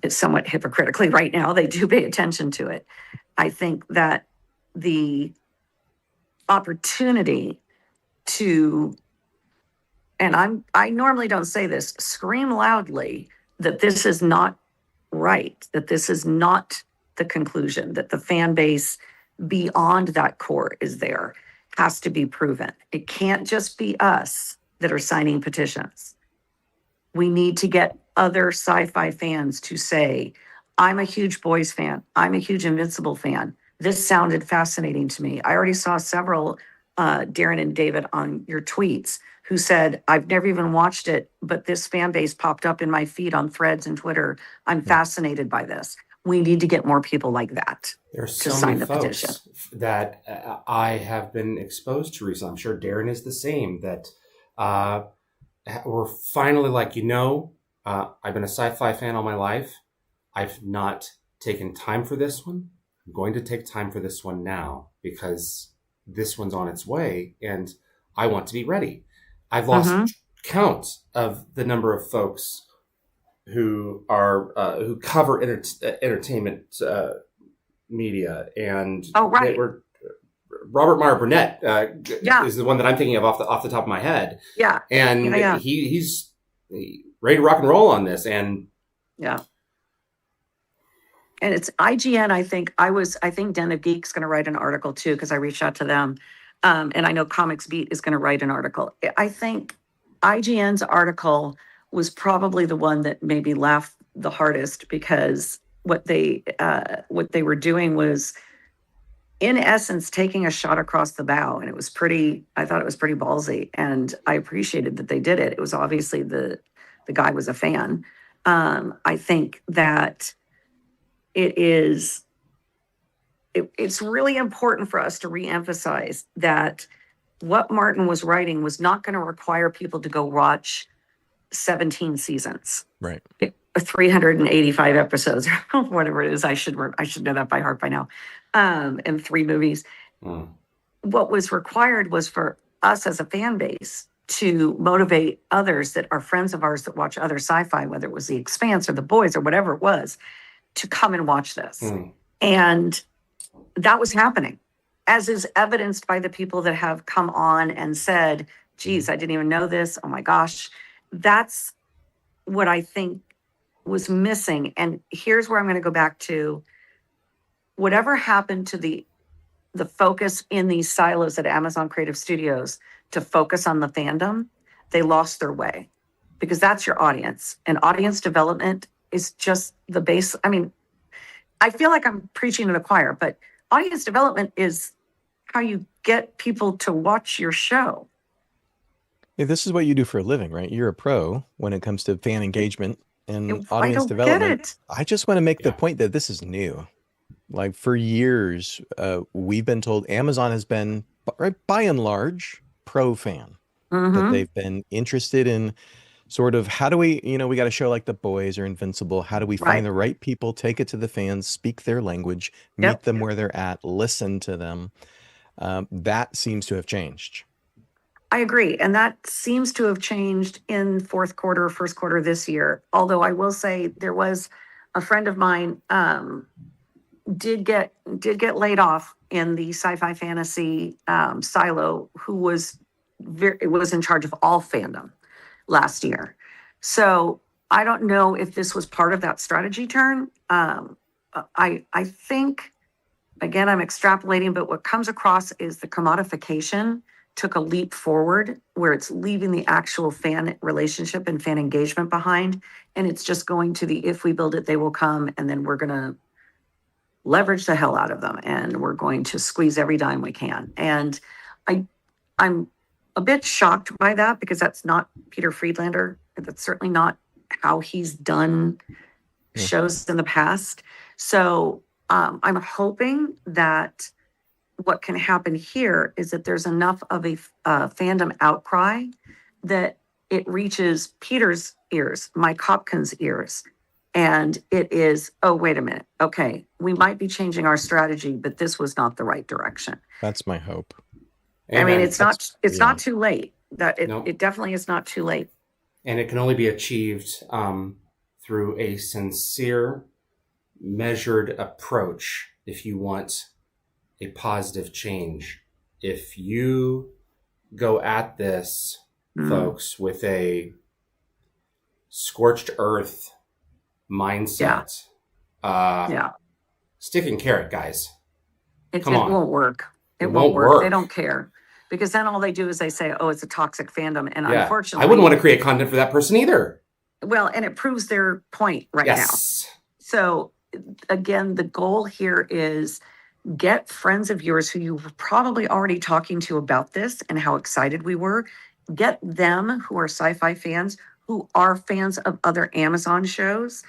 it's somewhat hypocritically right now, they do pay attention to it. I think that the opportunity to, and I normally don't say this, scream loudly that this is not right, that this is not the conclusion, that the fan base beyond that core is there, has to be proven. It can't just be us that are signing petitions. We need to get other sci-fi fans to say, I'm a huge Boys fan. I'm a huge Invincible fan. this sounded fascinating to me. I already saw several Darren and David on your tweets who said, I've never even watched it, but this fan base popped up in my feed on Threads and Twitter. I'm fascinated by this. We need to get more people like that There's to so sign many the folks petition. that I have been exposed to recently. I'm sure Darren is the same, that we're finally like, I've been a sci-fi fan all my life. I've not taken time for this one. I'm going to take time for this one now because this one's on its way and I want to be ready. I've lost count of the number of folks who are who cover entertainment media, and right. Robert Meyer Burnett is the one that I'm thinking of off the top of my head. Yeah, and he's ready to rock and roll on this, and and it's IGN. I think Den of Geek's going to write an article too, because I reached out to them, and I know Comics Beat is going to write an article. I think IGN's article was probably the one that maybe laughed the hardest, because what they were doing was, in essence, taking a shot across the bow, and I thought it was pretty ballsy, and I appreciated that they did it. It was obviously the guy was a fan. I think that it's really important for us to reemphasize that what Martin was writing was not going to require people to go watch 17 seasons. Right. 385 episodes, or whatever it is. I should know that by heart by now. And 3 movies. What was required was for us as a fan base to motivate others that are friends of ours that watch other sci-fi, whether it was The Expanse or The Boys or whatever it was, to come and watch this. And that was happening, as is evidenced by the people that have come on and said, geez, I didn't even know this. Oh my gosh. That's what I think was missing. And here's where I'm going to go back to whatever happened to the focus in these silos at Amazon Creative Studios to focus on the fandom. They lost their way, because that's your audience, and audience development is just the base. I mean, I feel like I'm preaching to the choir, but audience development is how you get people to watch your show. Yeah, this is what you do for a living, right? You're a pro when it comes to fan engagement and audience development. I just want to make the point that this is new. Like, for years, we've been told Amazon has been, right, by and large, pro fan. That they've been interested in sort of, how do we, we got a show like The Boys or Invincible. How do we find the right people, take it to the fans, speak their language, meet them where they're at, listen to them? That seems to have changed. I agree. And that seems to have changed in fourth quarter, first quarter this year. Although I will say there was a friend of mine did get laid off in the sci-fi fantasy silo, who was in charge of all fandom last year. So I don't know if this was part of that strategy turn. I think, again, I'm extrapolating, but what comes across is the commodification took a leap forward, where it's leaving the actual fan relationship and fan engagement behind. And it's just going to the, if we build it, they will come. And then we're going to leverage the hell out of them. And we're going to squeeze every dime we can. And I'm a bit shocked by that, because that's not Peter Friedlander. That's certainly not how he's done shows in the past. So I'm hoping that what can happen here is that there's enough of a fandom outcry that it reaches Peter's ears, Mike Hopkins' ears. And it is, oh, wait a minute. Okay, we might be changing our strategy, but this was not the right direction. That's my hope. I mean, it's not too late. It definitely is not too late. And it can only be achieved through a sincere, measured approach if you want a positive change. If you go at this, folks, with a scorched earth mindset, stick and carrot, guys. It won't work. It won't work. They don't care. Because then all they do is they say, oh, it's a toxic fandom. And unfortunately, I wouldn't want to create content for that person either. Well, and it proves their point now. So again, the goal here is get friends of yours who you were probably already talking to about this and how excited we were. Get them who are sci-fi fans, who are fans of other Amazon shows.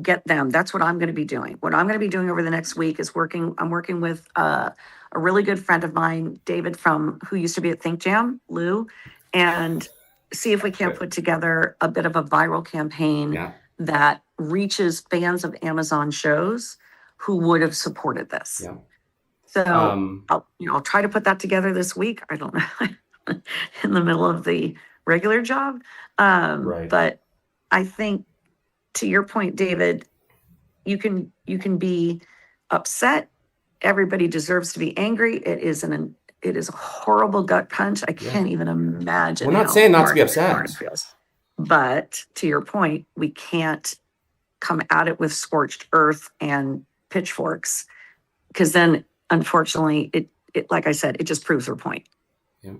Get them. That's what I'm going to be doing. What I'm going to be doing over the next week is I'm working with a really good friend of mine, David, from who used to be at Think Jam, Lou, and see if we can't put together a bit of a viral campaign that reaches fans of Amazon shows who would have supported this. Yeah. So I'll try to put that together this week. I don't know, in the middle of the regular job. Right. But I think, to your point, David, you can be upset. Everybody deserves to be angry. It is a horrible gut punch. I can't even imagine. We're not saying not to be upset. Martin feels. But to your point, we can't come at it with scorched earth and pitchforks, because then, unfortunately, it like I said, it just proves her point. Yeah.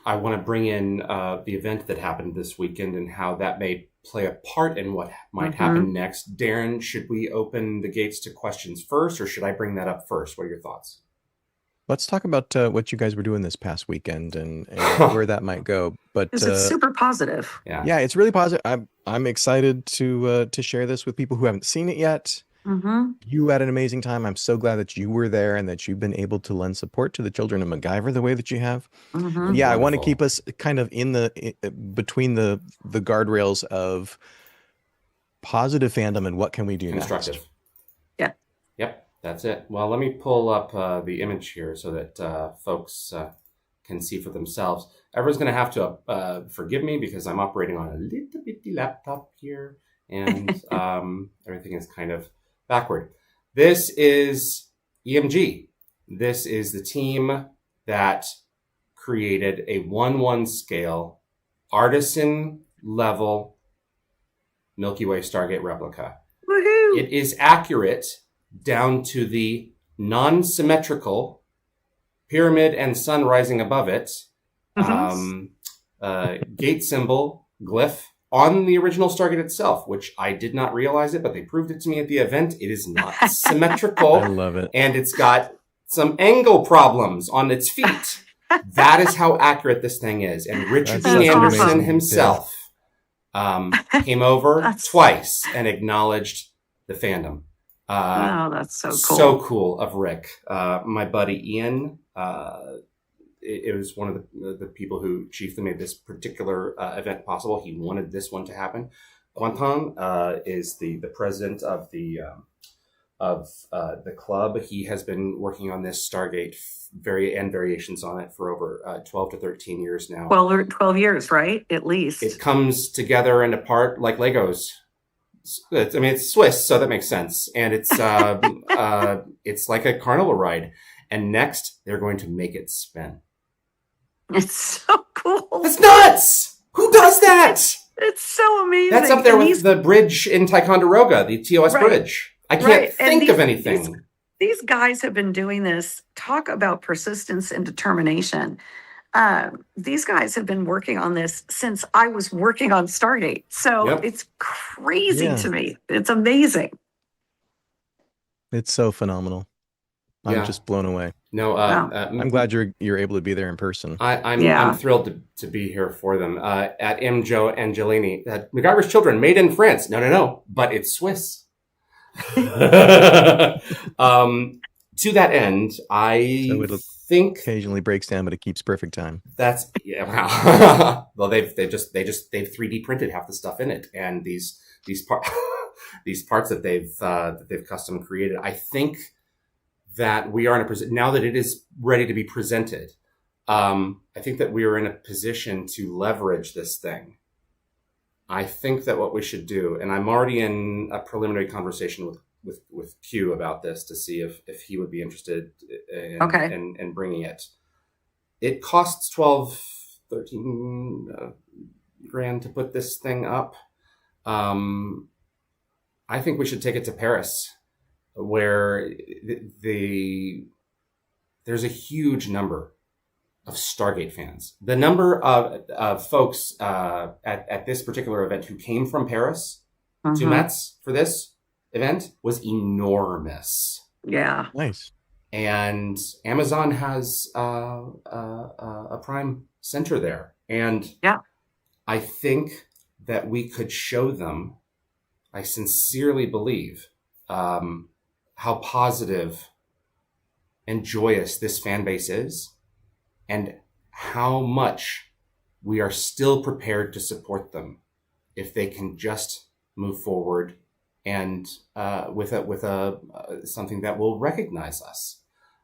I want to bring in the event that happened this weekend and how that may play a part in what might happen next. Darren, should we open the gates to questions first, or should I bring that up first? What are your thoughts? Let's talk about what you guys were doing this past weekend and where that might go. But it's super positive. Yeah, it's really positive. I'm excited to share this with people who haven't seen it yet. Mm-hmm. You had an amazing time. I'm so glad that you were there and that you've been able to lend support to the children of MacGyver the way that you have. Mm-hmm. Yeah, I want to keep us kind of between the guardrails of positive fandom and what can we do constructive next. Yeah. Yep, that's it. Well, let me pull up the image here so that folks can see for themselves. Everyone's going to have to forgive me because I'm operating on a little bitty laptop here, and everything is kind of backward. This is EMG. This is the team that created a 1/1 scale, artisan level Milky Way Stargate replica. Woohoo! It is accurate down to the non-symmetrical pyramid and sun rising above it, gate symbol, glyph, on the original Stargate itself, which I did not realize it, but they proved it to me at the event. It is not symmetrical. I love it. And it's got some angle problems on its feet. That is how accurate this thing is. And Richard Dean Anderson himself came over twice and acknowledged the fandom. Oh, that's so cool. So cool of Rick. My buddy Ian, it was one of the people who chiefly made this particular event possible. He wanted this one to happen. Quentin is the president of the club. He has been working on this Stargate variations on it for over 12 to 13 years now. 12 years, right? At least. It comes together and apart like Legos. It's Swiss, so that makes sense. And it's it's like a carnival ride. And next, they're going to make it spin. It's so cool. That's nuts! Who does that? It's so amazing. That's up there with the bridge in Ticonderoga, the TOS bridge. I can't think of anything. These guys have been doing this. Talk about persistence and determination. These guys have been working on this since I was working on Stargate. So it's crazy to me. It's amazing. It's so phenomenal. I'm just blown away. No, I'm glad you're able to be there in person. I'm thrilled to be here for them. At M. Joe Angelini, MacGyver's Children, made in France. No, but it's Swiss. To that end, I think occasionally breaks down, but it keeps perfect time. That's wow. Well, they've 3D printed half the stuff in it, and these parts that they've custom created. I think that we are in a position now that it is ready to be presented. I think that we are in a position to leverage this thing. I think that what we should do, and I'm already in a preliminary conversation with Q about this to see if he would be interested in bringing it. It costs 12, 13 grand to put this thing up. I think we should take it to Paris, where there's a huge number of Stargate fans. The number of folks at this particular event who came from Paris to Metz for this event was enormous. Yeah. Nice. And Amazon has a prime center there. And Yeah. I think that we could show them, I sincerely believe, how positive and joyous this fan base is, and how much we are still prepared to support them if they can just move forward and with something that will recognize us.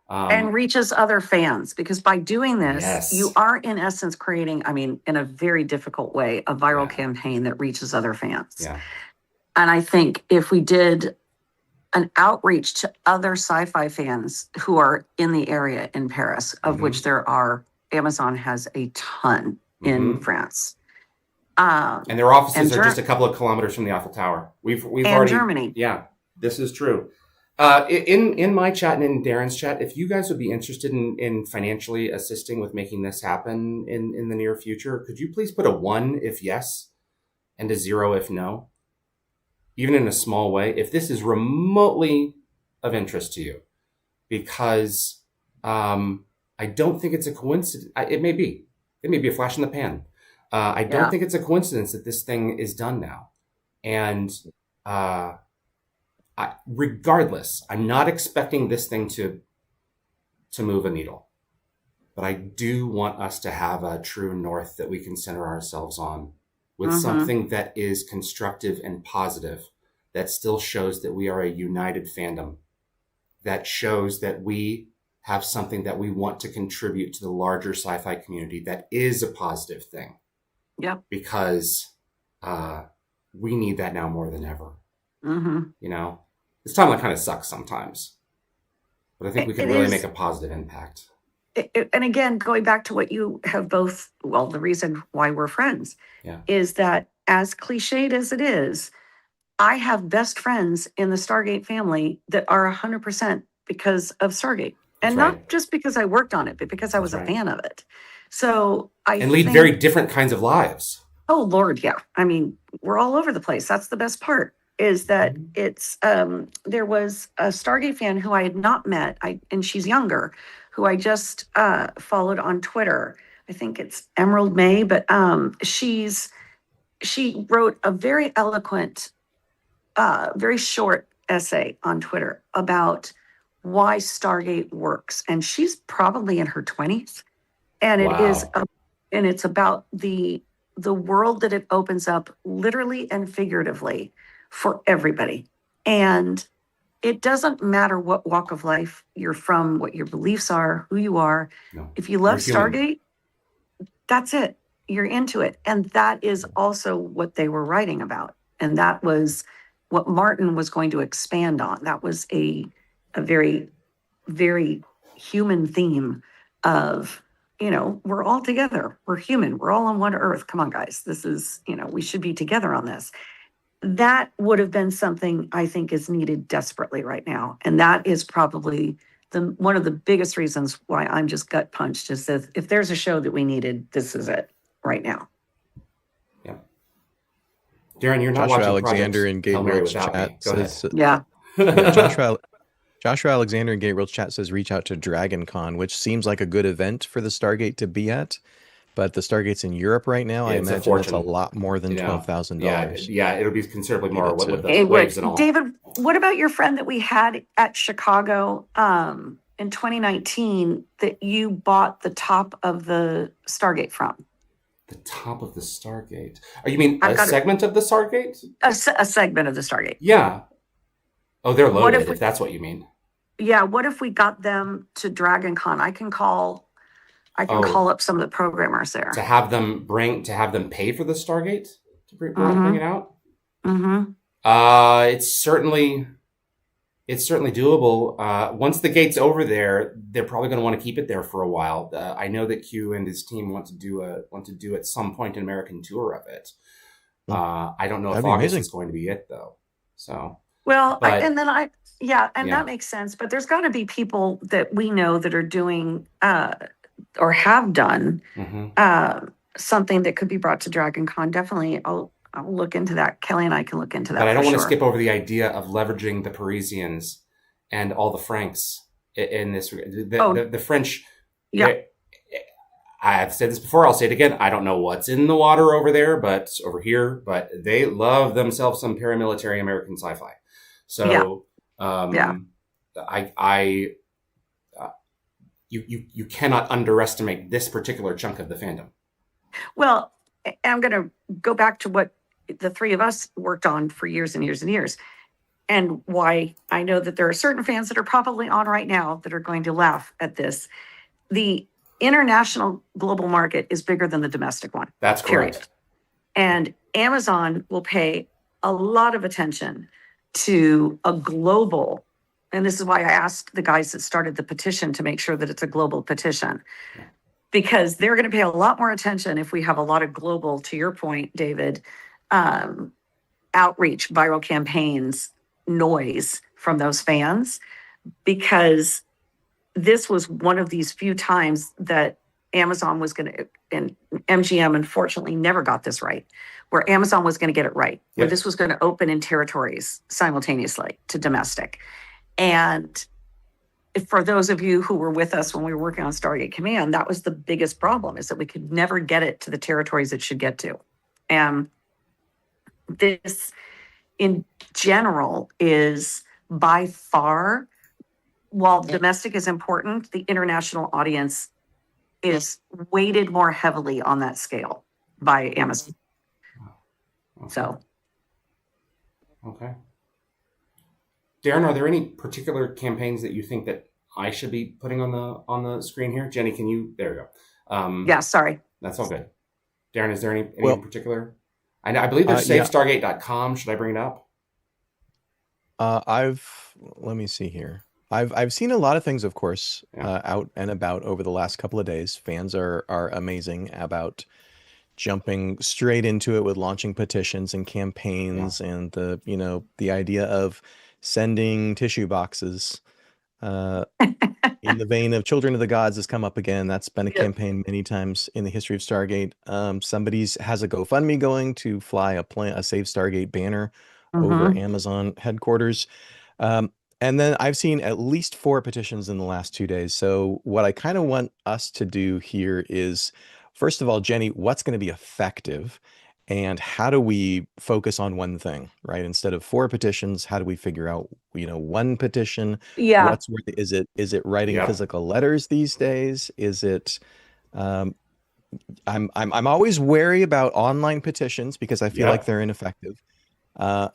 And reaches other fans, because by doing this, Yes. you are in essence creating, I mean, in a very difficult way, a viral campaign that reaches other fans. Yeah. And I think if we did an outreach to other sci-fi fans who are in the area in Paris, of which there are, Amazon has a ton in France. And their offices are just a couple of kilometers from the Eiffel Tower. We've already Germany. Yeah, this is true. In my chat and in Darren's chat, if you guys would be interested in financially assisting with making this happen in the near future, could you please put a 1 if yes and a 0 if no? Even in a small way, if this is remotely of interest to you, because I don't think it's a coincidence. It may be a flash in the pan. I don't think it's a coincidence that this thing is done now. And regardless, I'm not expecting this thing to move a needle. But I do want us to have a true north that we can center ourselves on, with something that is constructive and positive, that still shows that we are a united fandom, that shows that we have something that we want to contribute to the larger sci-fi community that is a positive thing. Yep. Because we need that now more than ever. You know, this timeline kind of sucks sometimes, but I think we can really make a positive impact. And again, going back to what you have both, well, the reason why we're friends is that, as cliched as it is, I have best friends in the Stargate family that are 100% because of Stargate. And not just because I worked on it, but because I was a fan of it. So I lead very different kinds of lives. Oh, Lord, yeah. I mean, we're all over the place. That's the best part, is that it's, there was a Stargate fan who I had not met, and she's younger, who I just followed on Twitter. I think it's Emerald May, but she wrote a very eloquent, very short essay on Twitter about why Stargate works. And she's probably in her 20s. And it is, and it's about the world that it opens up literally and figuratively for everybody. And it doesn't matter what walk of life you're from, what your beliefs are, who you are. No. If you love Stargate, that's it. You're into it. And that is also what they were writing about. And that was what Martin was going to expand on. That was a very, very human theme of, you know, we're all together. We're human. We're all on one earth. Come on, guys. This is, you know, we should be together on this. That would have been something I think is needed desperately right now. And that is probably one of the biggest reasons why I'm just gut punched, is that if there's a show that we needed, this is it right now. Yeah. Darren, you're not Joshua watching Alexander in Gabriel's chat says, Joshua Alexander in Gabriel's chat says, reach out to Dragon Con, which seems like a good event for the Stargate to be at. But the Stargates in Europe right now, I imagine it's a lot more than $12,000. Yeah, it'll be considerably more with the waves and all. David, what about your friend that we had at Chicago in 2019 that you bought the top of the Stargate from? The top of the Stargate? Oh, you mean a segment of the Stargate? A segment of the Stargate. Yeah. Oh, they're loaded, if that's what you mean. Yeah, what if we got them to Dragon Con? I can call up some of the programmers there. To have them pay for the Stargate to bring it out? It's certainly doable. Once the gate's over there, they're probably going to want to keep it there for a while. I know that Q and his team want to do at some point an American tour of it. I don't know if August is going to be it though. So that makes sense. But there's got to be people that we know that are doing or have done something that could be brought to Dragon Con. Definitely, I'll look into that. Kelly and I can look into that. But I don't want to sure. skip over the idea of leveraging the Parisians and all the Franks in this. The French. Yeah. I've said this before. I'll say it again. I don't know what's in the water over there, but over here, but they love themselves some paramilitary American sci-fi. So, you cannot underestimate this particular chunk of the fandom. Well, I'm going to go back to what the three of us worked on for years and years and years, and why I know that there are certain fans that are probably on right now that are going to laugh at this. The international global market is bigger than the domestic one. That's correct. Period. And Amazon will pay a lot of attention to a global, and this is why I asked the guys that started the petition to make sure that it's a global petition, because they're going to pay a lot more attention if we have a lot of global, to your point, David, outreach, viral campaigns, noise from those fans, because this was one of these few times that Amazon was going to, and MGM unfortunately never got this right, where Amazon was going to get it right, where this was going to open in territories simultaneously to domestic. And for those of you who were with us when we were working on Stargate Command, that was the biggest problem, is that we could never get it to the territories it should get to. And this, in general, is by far, while domestic is important, the international audience is weighted more heavily on that scale by Amazon. Okay. So. Okay. Darren, are there any particular campaigns that you think that I should be putting on the screen here? Jenny, can you? There we go. Yeah, sorry. That's all good. Darren, is there any in particular? I believe there's SafeStargate.com. Should I bring it up? Let me see here. I've seen a lot of things, of course, out and about over the last couple of days. Fans are amazing about jumping straight into it with launching petitions and campaigns, and the idea of sending tissue boxes in the vein of Children of the Gods has come up again. That's been a campaign many times in the history of Stargate. Somebody has a GoFundMe going to fly a Save Stargate banner over Amazon headquarters. And then I've seen at least 4 petitions in the last 2 days. So what I kind of want us to do here is, first of all, Jenny, what's going to be effective? And how do we focus on one thing, right? Instead of 4 petitions, how do we figure out, one petition? Yeah. What's worth it? Is it writing physical letters these days? Is it, I'm always wary about online petitions because I feel like they're ineffective.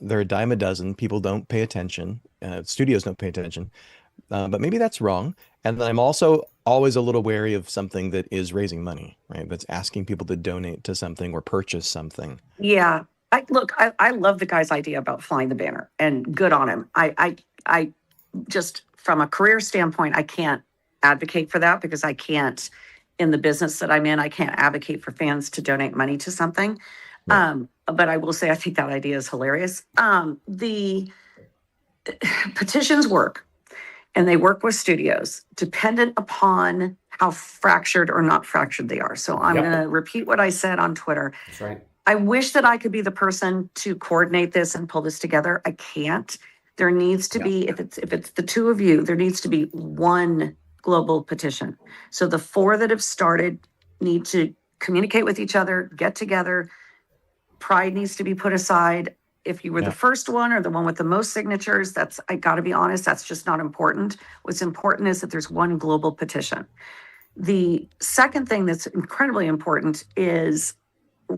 They're a dime a dozen. People don't pay attention. Studios don't pay attention. But maybe that's wrong. And then I'm also always a little wary of something that is raising money, right? That's asking people to donate to something or purchase something. Yeah. I love the guy's idea about flying the banner, and good on him. I just, from a career standpoint, I can't advocate for that because I can't, in the business that I'm in, I can't advocate for fans to donate money to something. Right. But I will say, I think that idea is hilarious. The petitions work, and they work with studios dependent upon how fractured or not fractured they are. So I'm going to repeat what I said on Twitter. That's right. I wish that I could be the person to coordinate this and pull this together. I can't. There needs to be, if it's the 2 of you, there needs to be one global petition. So the 4 that have started need to communicate with each other, get together. Pride needs to be put aside. If you were the first one or the one with the most signatures, I got to be honest, that's just not important. What's important is that there's one global petition. The second thing that's incredibly important is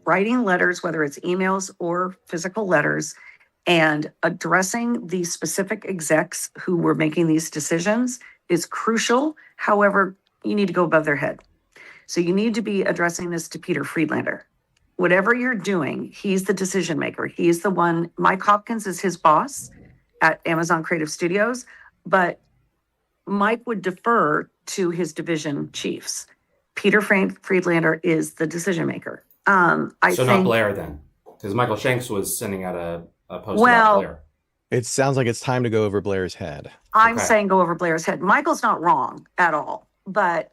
writing letters, whether it's emails or physical letters, and addressing the specific execs who were making these decisions is crucial. However, you need to go above their head. So you need to be addressing this to Peter Friedlander. Whatever you're doing, he's the decision maker. He's the one. Mike Hopkins is his boss at Amazon Creative Studios, but Mike would defer to his division chiefs. Peter Friedlander is the decision maker. Not Blair then, because Michael Shanks was sending out a post about Blair. It sounds like it's time to go over Blair's head. I'm saying go over Blair's head. Michael's not wrong at all, but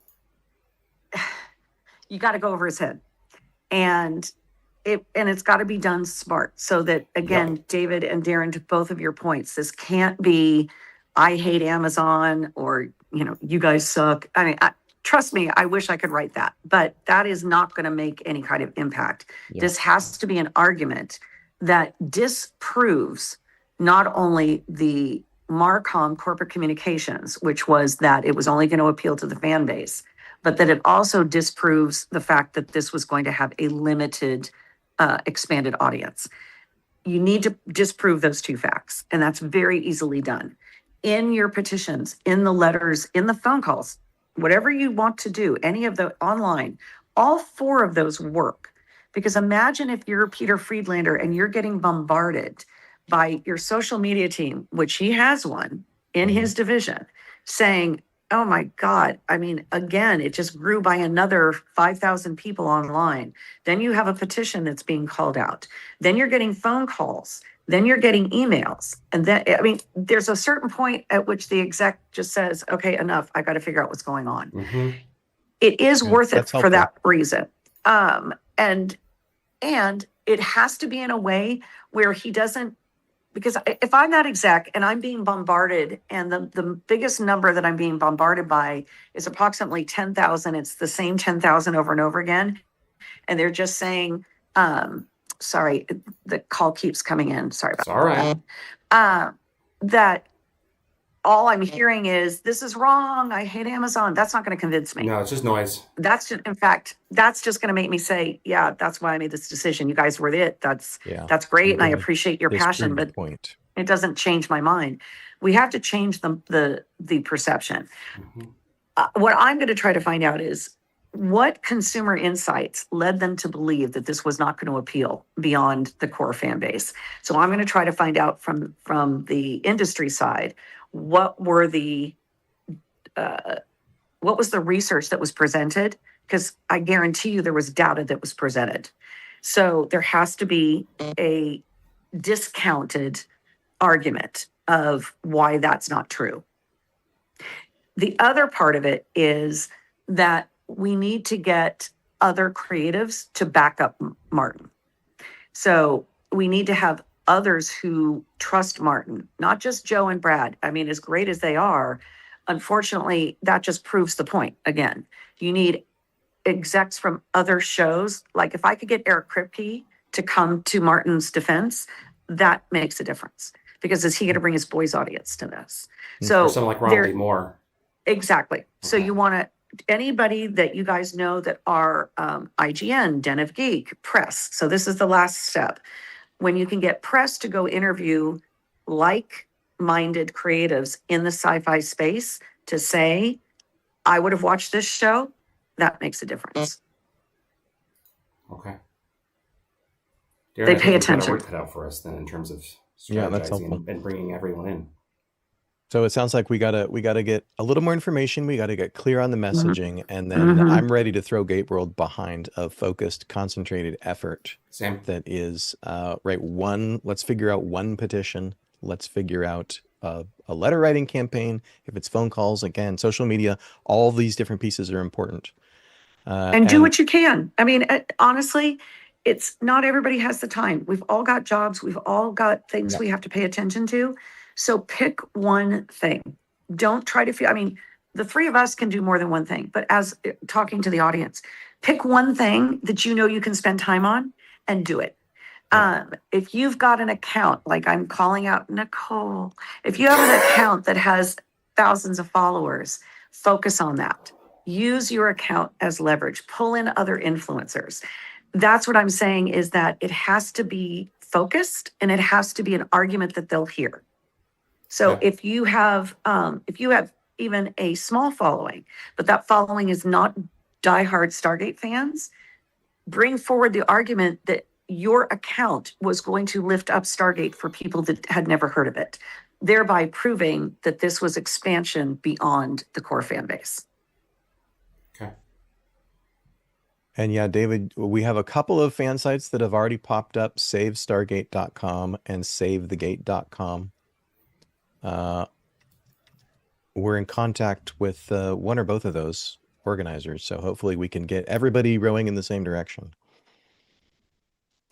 you got to go over his head. And and it's got to be done smart so that, again, David and Darren, to both of your points, this can't be, I hate Amazon, or, you guys suck. I mean, trust me, I wish I could write that, but that is not going to make any kind of impact. This has to be an argument that disproves not only the Marcom corporate communications, which was that it was only going to appeal to the fan base, but that it also disproves the fact that this was going to have a limited expanded audience. You need to disprove those two facts, and that's very easily done. In your petitions, in the letters, in the phone calls, whatever you want to do, any of the online, all four of those work. Because imagine if you're Peter Friedlander and you're getting bombarded by your social media team, which he has one in his division, saying, oh my God, I mean, again, it just grew by another 5,000 people online. Then you have a petition that's being called out. Then you're getting phone calls. Then you're getting emails. And then, I mean, there's a certain point at which the exec just says, okay, enough. I got to figure out what's going on. It is worth it for that reason. And it has to be in a way where he doesn't, because if I'm that exec and I'm being bombarded, and the biggest number that I'm being bombarded by is approximately 10,000, it's the same 10,000 over and over again. And they're just saying, sorry, the call keeps coming in. Sorry about that. That all I'm hearing is, this is wrong. I hate Amazon. That's not going to convince me. No, it's just noise. That's just, in fact, that's just going to make me say, yeah, that's why I made this decision. You guys were it. That's great. And I appreciate your passion, but it doesn't change my mind. We have to change the perception. What I'm going to try to find out is what consumer insights led them to believe that this was not going to appeal beyond the core fan base. So I'm going to try to find out from the industry side, what was the research that was presented? Because I guarantee you there was data that was presented. So there has to be a discounted argument of why that's not true. The other part of it is that we need to get other creatives to back up Martin. So we need to have others who trust Martin, not just Joe and Brad. I mean, as great as they are, unfortunately, that just proves the point. Again, you need execs from other shows. Like if I could get Eric Kripke to come to Martin's defense, that makes a difference. Because is he going to bring his boys' audience to this? So or someone like Ronald Moore. Exactly. So you want to, anybody that you guys know that are IGN, Den of Geek, press. So this is the last step. When you can get press to go interview like-minded creatives in the sci-fi space to say, I would have watched this show, that makes a difference. Okay. Darren, they pay attention. Work cut out for us then in terms of strategizing and bringing everyone in. So it sounds like we gotta get a little more information. We gotta get clear on the messaging, and then I'm ready to throw Gate World behind a focused, concentrated effort. Same. That is let's figure out one petition. Let's figure out a letter writing campaign. If it's phone calls, again, social media, all these different pieces are important. And do what you can. I mean, honestly, it's not everybody has the time. We've all got jobs. We've all got things we have to pay attention to. So pick one thing. Don't try to feel, I mean, the three of us can do more than one thing, but as talking to the audience, pick one thing that you know you can spend time on and do it. If you've got an account, like I'm calling out Nicole, if you have an account that has thousands of followers, focus on that. Use your account as leverage. Pull in other influencers. That's what I'm saying, is that it has to be focused and it has to be an argument that they'll hear. So if you have even a small following, but that following is not diehard Stargate fans, bring forward the argument that your account was going to lift up Stargate for people that had never heard of it, thereby proving that this was expansion beyond the core fan base. Okay. And yeah, David, we have a couple of fan sites that have already popped up, savestargate.com and savethegate.com. We're in contact with one or both of those organizers, so hopefully we can get everybody rowing in the same direction.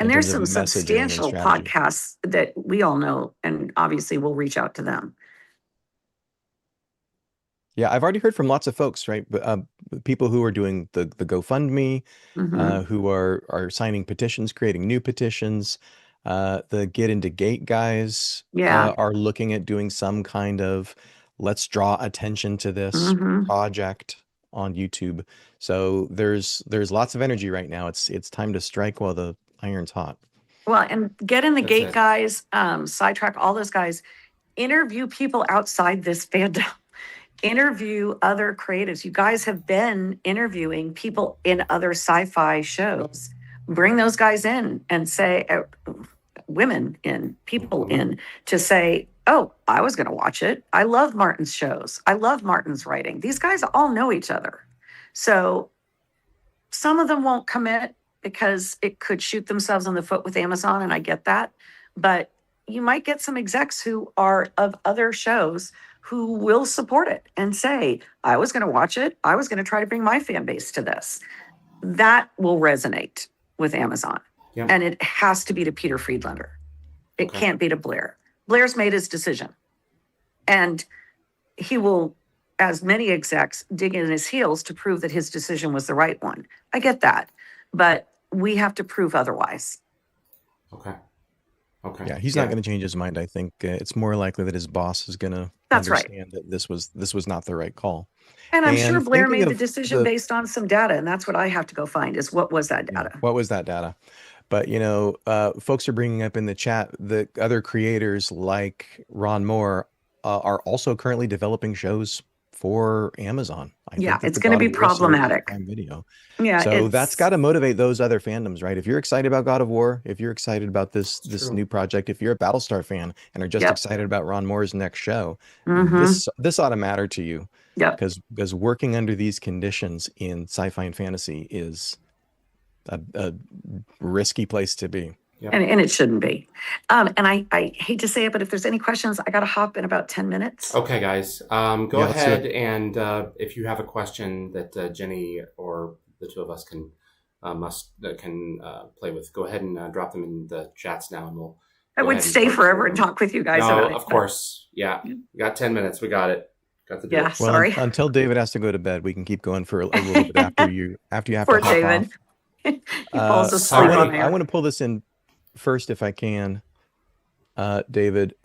And in there's terms of some messaging and substantial strategy. podcasts that we all know, and obviously we'll reach out to them. Yeah, I've already heard from lots of folks, right? People who are doing the GoFundMe, Mhm. who are signing petitions, creating new petitions. The Get Into Gate guys Yeah. are looking at doing some kind of let's draw attention to this Mhm. project on YouTube. So there's lots of energy right now. It's time to strike while the iron's hot. Well, and Get in the That's Gate it. guys, Sidetrack, all those guys, interview people outside this fandom. Interview other creatives. You guys have been interviewing people in other sci-fi shows. Bring those guys in and say, women in, people in, to say, oh, I was going to watch it. I love Martin's shows. I love Martin's writing. These guys all know each other. So some of them won't commit because it could shoot themselves in the foot with Amazon, and I get that. But you might get some execs who are of other shows who will support it and say, I was going to watch it. I was going to try to bring my fan base to this. That will resonate with Amazon. Yeah. And it has to be to Peter Friedlander. It Okay. can't be to Blair. Blair's made his decision. And he will, as many execs, dig in his heels to prove that his decision was the right one. I get that. But we have to prove otherwise. Okay. Okay. Yeah, he's not going to change his mind. I think it's more likely that his boss is going to That's right. understand that this was not the right call. And I'm sure And Blair thinking made the of decision based on some data, and that's what I have to go find is what was that data? What was that data? But folks are bringing up in the chat that other creators like Ron Moore are also currently developing shows for Amazon. I Yeah, think that it's the going to God be of War series is problematic. Prime Video. Yeah, So that's got to motivate those other fandoms, right? If you're excited about God of War, if you're excited about this true. new project, if you're a Battlestar fan and are just Yep. excited about Ron Moore's next show, Mhm. this ought to matter to you. Yep. Because working under these conditions in sci-fi and fantasy is a risky place to be. Yep. And it shouldn't be. And I hate to say it, but if there's any questions, I got to hop in about 10 minutes. Okay, guys. Go let's do ahead it. and if you have a question that Jenny or the two of us can play with, go ahead and drop them in the chats now, and we'll. I would stay forever and talk with you guys. No, about it. of course. Yeah, we got 10 minutes. We got it. Got to do Yeah, it. Well, sorry. until David has to go to bed, we can keep going for a little bit after you have Poor to hop David. off. He falls asleep on I air. want to pull this in first if I can, David.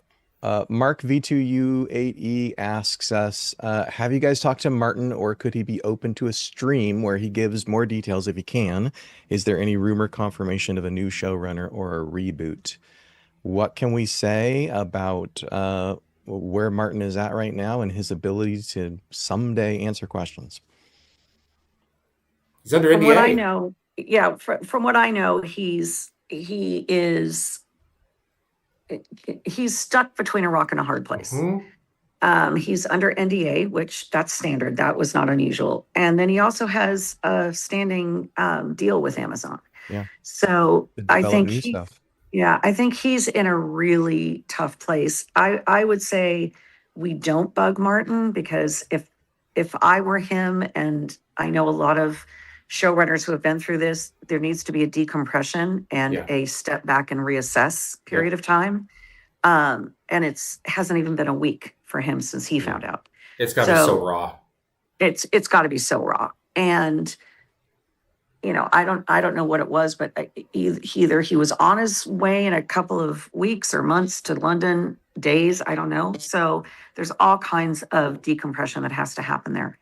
Mark V2U8E asks us, have you guys talked to Martin, or could he be open to a stream where he gives more details if he can? Is there any rumor confirmation of a new showrunner or a reboot? What can we say about where Martin is at right now and his ability to someday answer questions? He's under NDA. From what I know, yeah, from what I know, he's stuck between a rock and a hard place. Mm-hmm. He's under NDA, which that's standard. That was not unusual. And then he also has a standing deal with Amazon. Yeah. So I think stuff. Yeah, I think he's in a really tough place. I would say we don't bug Martin, because if I were him, and I know a lot of showrunners who have been through this, there needs to be a decompression and a step back and reassess period of time. And hasn't even been a week for him since he found out. It's got to be so raw. It's got to be so raw. And I don't know what it was, but either he was on his way in a couple of weeks or months to London, days, I don't know. So there's all kinds of decompression that has to happen there.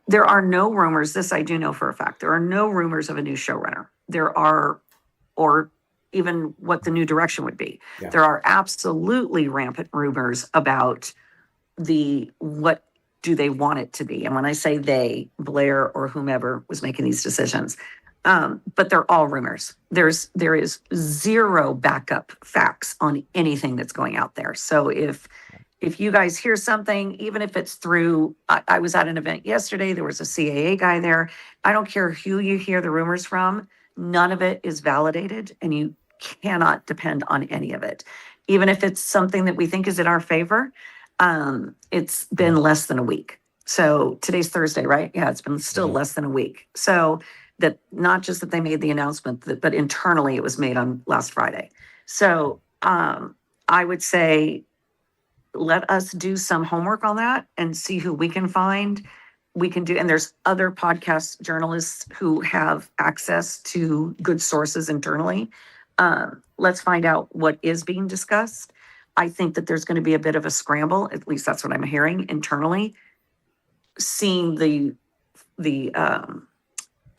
There are no rumors. This I do know for a fact. There are no rumors of a new showrunner. There are, or even what the new direction would be. Yeah. There are absolutely rampant rumors about what do they want it to be. And when I say they, Blair or whomever was making these decisions, but they're all rumors. There is zero backup facts on anything that's going out there. So if you guys hear something, even if it's through, I was at an event yesterday, there was a CAA guy there. I don't care who you hear the rumors from, none of it is validated, and you cannot depend on any of it. Even if it's something that we think is in our favor, it's been less than a week. So today's Thursday, right? Yeah, it's been still less than a week. So that not just that they made the announcement, but internally it was made on last Friday. So I would say let us do some homework on that and see who we can find. We can do, and there's other podcast journalists who have access to good sources internally. Let's find out what is being discussed. I think that there's going to be a bit of a scramble, at least that's what I'm hearing internally, seeing the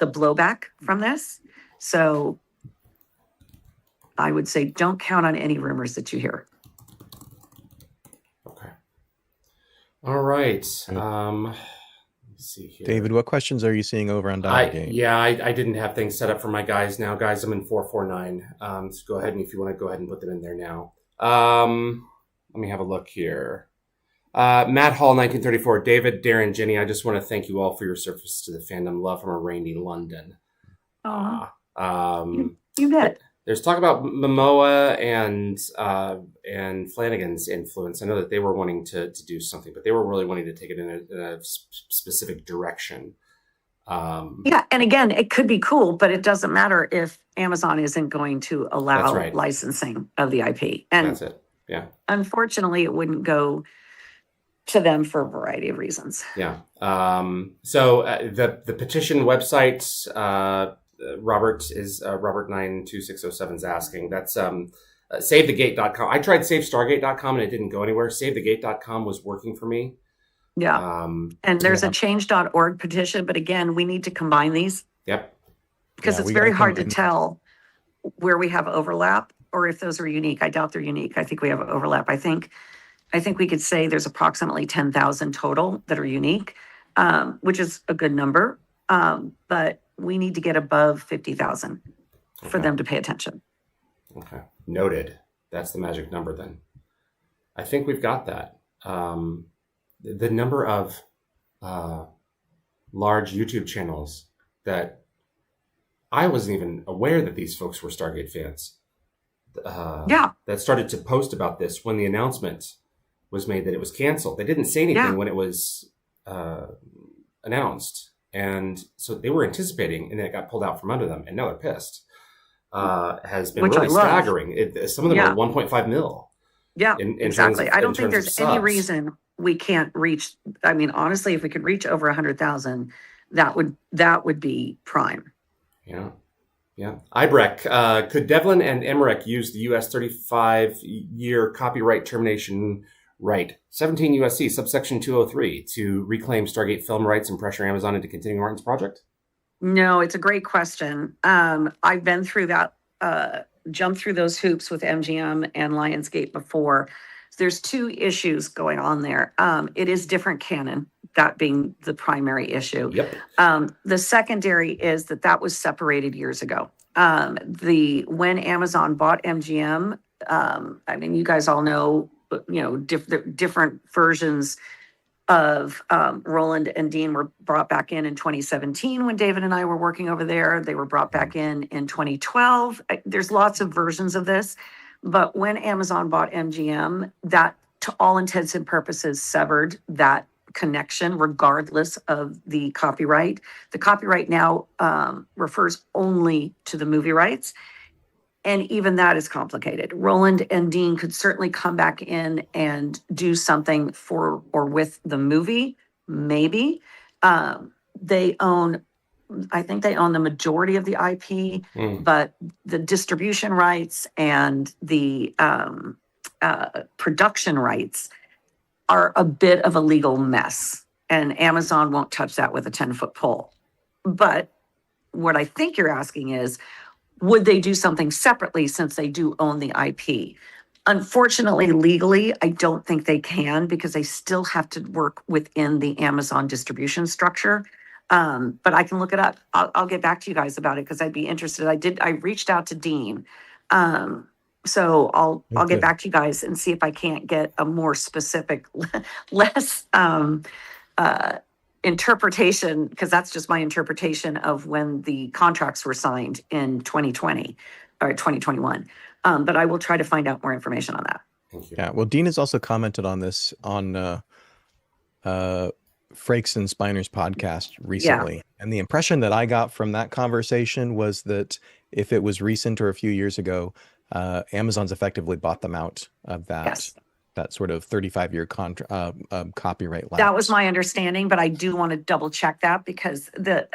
blowback from this. So I would say don't count on any rumors that you hear. Okay. All right. Let's see here. David, what questions are you seeing over on I Dialogate? I didn't have things set up for my guys now. Guys, I'm in 449. So go ahead, and if you want to go ahead and put them in there now. Let me have a look here. Matt Hall, 1934. David, Darren, Jenny, I just want to thank you all for your service to the fandom. Love from a rainy London. You bet. There's talk about Momoa and Flanigan's influence. I know that they were wanting to do something, but they were really wanting to take it in a specific direction. Yeah, and again, it could be cool, but it doesn't matter if Amazon isn't going to allow licensing of the IP. And that's it. Yeah. Unfortunately, it wouldn't go to them for a variety of reasons. Yeah. So the petition website, Robert 92607 is asking. That's savethegate.com. I tried savestargate.com and it didn't go anywhere. Savethegate.com was working for me. Yeah. And there's a change.org petition, but again, we need to combine these. Yep. Because it's very hard to tell where we have overlap or if those are unique. I doubt they're unique. I think we have overlap. I think we could say there's approximately 10,000 total that are unique, which is a good number. But we need to get above 50,000 for them to pay attention. Okay. Noted. That's the magic number then. I think we've got that. The number of large YouTube channels that I wasn't even aware that these folks were Stargate fans. That started to post about this when the announcement was made that it was canceled. They didn't say anything when it was announced. And so they were anticipating, and then it got pulled out from under them, and now they're pissed. Has been really staggering. Some of them are 1.5 mil. Yeah, exactly. I don't think there's any reason we can't reach. I mean, honestly, if we could reach over 100,000, that would be prime. Yeah. Yeah. Ibreck, could Devlin and Emmerich use the U.S. 35-year copyright termination right, 17 U.S.C. subsection 203, to reclaim Stargate film rights and pressure Amazon into continuing Martin's project? No, it's a great question. I've been through that, jumped through those hoops with MGM and Lionsgate before. There's two issues going on there. It is different canon, that being the primary issue. Yep. The secondary is that was separated years ago. When Amazon bought MGM, I mean, you guys all know, different versions of Roland and Dean were brought back in 2017 when David and I were working over there. They were brought back in 2012. There's lots of versions of this. But when Amazon bought MGM, that to all intents and purposes severed that connection regardless of the copyright. The copyright now refers only to the movie rights. And even that is complicated. Roland and Dean could certainly come back in and do something for or with the movie, maybe. I think they own the majority of the IP, but the distribution rights and the production rights are a bit of a legal mess. And Amazon won't touch that with a 10-foot pole. But what I think you're asking is, would they do something separately since they do own the IP? Unfortunately, legally, I don't think they can because they still have to work within the Amazon distribution structure. But I can look it up. I'll get back to you guys about it because I'd be interested. I reached out to Dean. So I'll get back to you guys and see if I can't get a more specific, less interpretation, because that's just my interpretation of when the contracts were signed in 2020 or 2021. But I will try to find out more information on that. Thank you. Yeah, well, Dean has also commented on this on Frakes and Spiner's podcast recently. And the impression that I got from that conversation was that if it was recent or a few years ago, Amazon's effectively bought them out of that sort of 35-year copyright lapse. That was my understanding, but I do want to double check that because the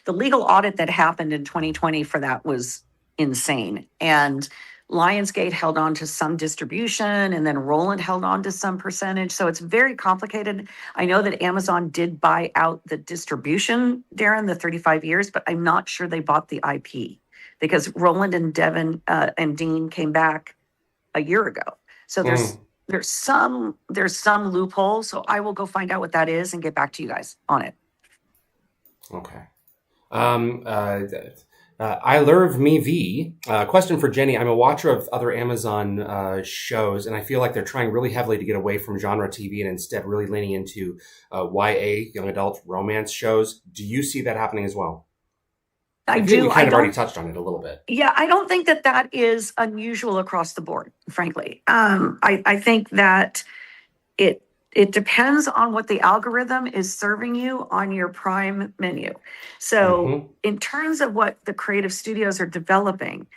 legal audit that happened in 2020 for that was insane. And Lionsgate held on to some distribution, and then Roland held on to some percentage. So it's very complicated. I know that Amazon did buy out the distribution, Darren, the 35 years, but I'm not sure they bought the IP because Roland and Devin and Dean came back a year ago. So there's some loophole. So I will go find out what that is and get back to you guys on it. Okay. I love me V. Question for Jenny. I'm a watcher of other Amazon shows, and I feel like they're trying really heavily to get away from genre TV and instead really leaning into YA, young adult romance shows. Do you see that happening as well? I do. We kind of already touched on it a little bit. Yeah, I don't think that is unusual across the board, frankly. I think that it depends on what the algorithm is serving you on your Prime menu. So in terms of what the creative studios are developing,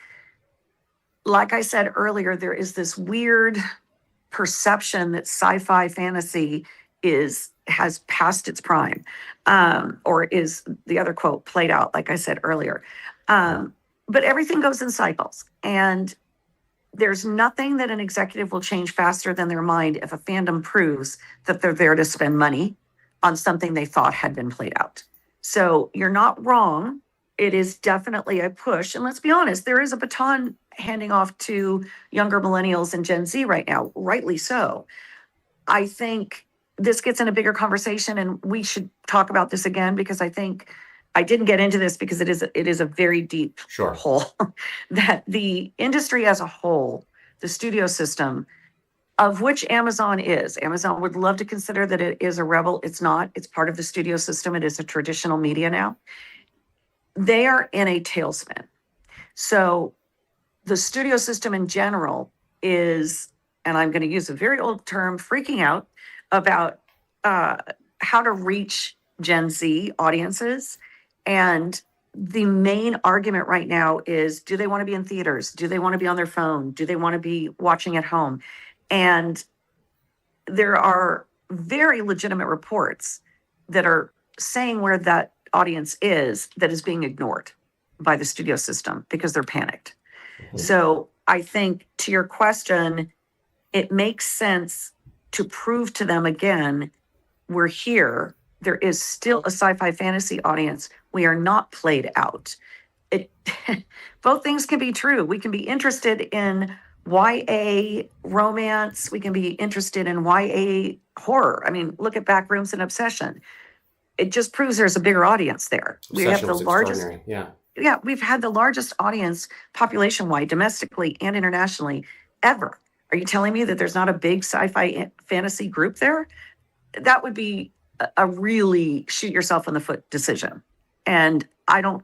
like I said earlier, there is this weird perception that sci-fi fantasy has passed its prime, or is the other quote played out, like I said earlier. But everything goes in cycles, and there's nothing that an executive will change faster than their mind if a fandom proves that they're there to spend money on something they thought had been played out. So you're not wrong. It is definitely a push. And let's be honest, there is a baton handing off to younger millennials and Gen Z right now, rightly so. I think this gets in a bigger conversation, and we should talk about this again, because I think I didn't get into this because it is a very deep hole that the industry as a whole, the studio system, of which Amazon would love to consider that it is a rebel. It's not. It's part of the studio system. It is a traditional media now. They are in a tailspin. So the studio system in general is, and I'm going to use a very old term, freaking out about how to reach Gen Z audiences. And the main argument right now is, do they want to be in theaters? Do they want to be on their phone? Do they want to be watching at home? And there are very legitimate reports that are saying where that audience is that is being ignored by the studio system because they're panicked. So I think, to your question, it makes sense to prove to them again, we're here. There is still a sci-fi fantasy audience. We are not played out. Both things can be true. We can be interested in YA romance. We can be interested in YA horror. I mean, look at Backrooms and Obsession. It just proves there's a bigger audience there. We have the largest. Yeah, we've had the largest audience population-wide, domestically and internationally, ever. Are you telling me that there's not a big sci-fi fantasy group there? That would be a really shoot yourself in the foot decision. And I got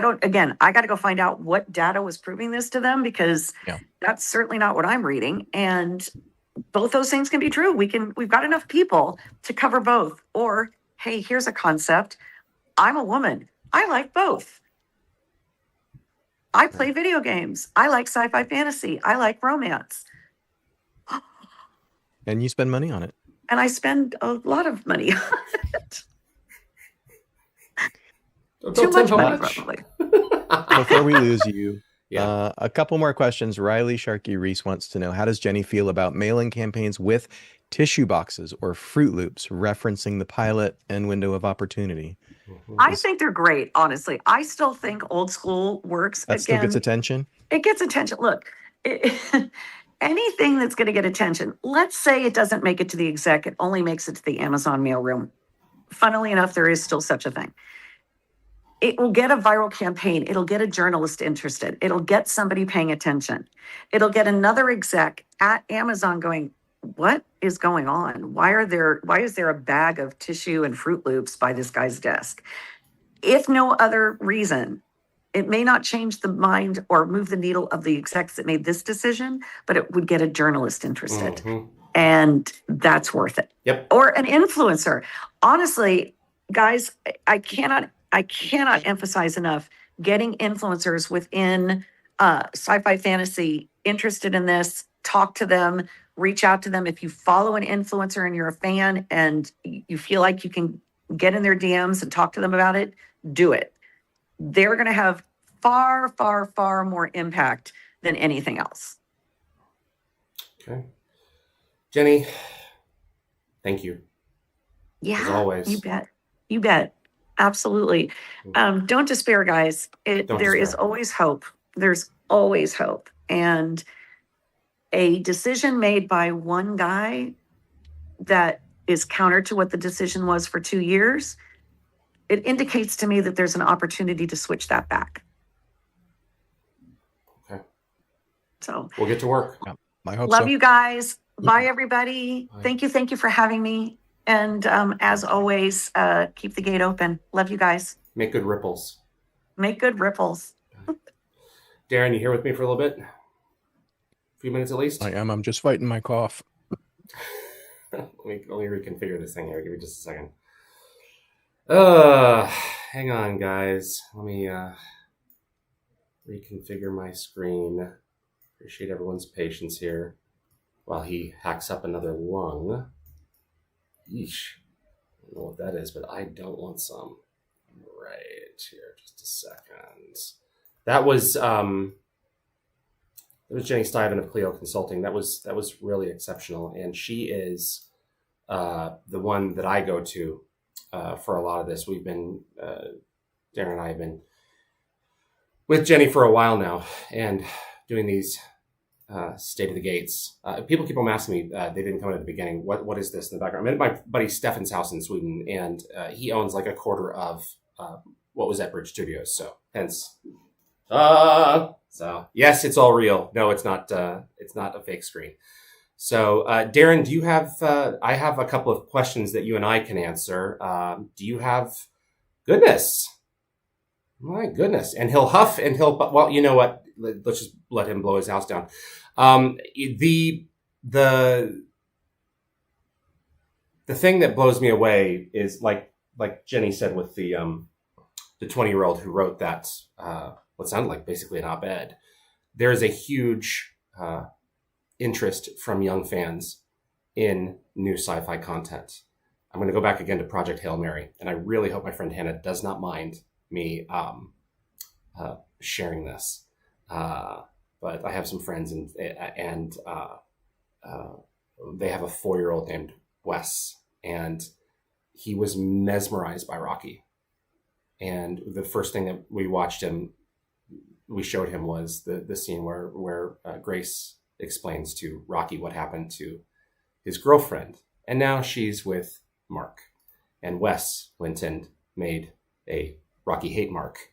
to go find out what data was proving this to them, because that's certainly not what I'm reading. And both those things can be true. We've got enough people to cover both. Or, hey, here's a concept. I'm a woman. I like both. I play video games. I like sci-fi fantasy. I like romance. And you spend money on it. And I spend a lot of money on it. Too much money, probably. Before we lose you, a couple more questions. Riley Sharkey Reese wants to know, how does Jenny feel about mailing campaigns with tissue boxes or Fruit Loops referencing the pilot and window of opportunity? I think they're great, honestly. I still think old school works. That still gets attention? It gets attention. Look, anything that's going to get attention, let's say it doesn't make it to the exec, it only makes it to the Amazon mailroom. Funnily enough, there is still such a thing. It will get a viral campaign. It'll get a journalist interested. It'll get somebody paying attention. It'll get another exec at Amazon going, what is going on? Why is there a bag of tissue and Fruit Loops by this guy's desk? If no other reason, it may not change the mind or move the needle of the execs that made this decision, but it would get a journalist interested. And that's worth it. Yep. Or an influencer. Honestly, guys, I cannot emphasize enough getting influencers within sci-fi fantasy interested in this. Talk to them, reach out to them. If you follow an influencer and you're a fan and you feel like you can get in their DMs and talk to them about it, do it. They're going to have far, far, far more impact than anything else. Okay. Jenny, thank you. Yeah, as always. You bet. Absolutely. Don't despair, guys. There is always hope. There's always hope. And a decision made by one guy that is counter to what the decision was for 2 years, it indicates to me that there's an opportunity to switch that back. Okay. So we'll get to work. Yeah, I hope love so. you guys. Bye, everybody. Bye. Thank you for having me. And as always, keep the gate open. Love you guys. Make good ripples. Make good ripples. Darren, you here with me for a little bit? A few minutes at least? I am. I'm just fighting my cough. let me reconfigure this thing here. Give me just a second. Hang on, guys. Let me reconfigure my screen. Appreciate everyone's patience here while he hacks up another lung. Yeesh. I don't know what that is, but I don't want some. Right here, just a second. That was Jenny Stiven of Clio Consulting. That was really exceptional, and she is the one that I go to for a lot of this. We've been Darren and I have been with Jenny for a while now, and doing these State of the Gates. People keep on asking me, they didn't come at the beginning, what is this in the background? I'm at my buddy Stefan's house in Sweden, and he owns like a quarter of what was at Bridge Studios. So hence, so yes, it's all real. No, it's not a fake screen. So Darren, do you have, I have a couple of questions that you and I can answer. Do you have, goodness, my goodness. And he'll huff and well, you know what? Let's just let him blow his house down. The thing that blows me away is like Jenny said with the 20-year-old who wrote that, what sounded like basically an op-ed. There is a huge interest from young fans in new sci-fi content. I'm going to go back again to Project Hail Mary, and I really hope my friend Hannah does not mind me sharing this. But I have some friends and they have a 4-year-old named Wes, and he was mesmerized by Rocky. And the first thing that we showed him was the scene where Grace explains to Rocky what happened to his girlfriend. And now she's with Mark. And Wes went and made a Rocky hate Mark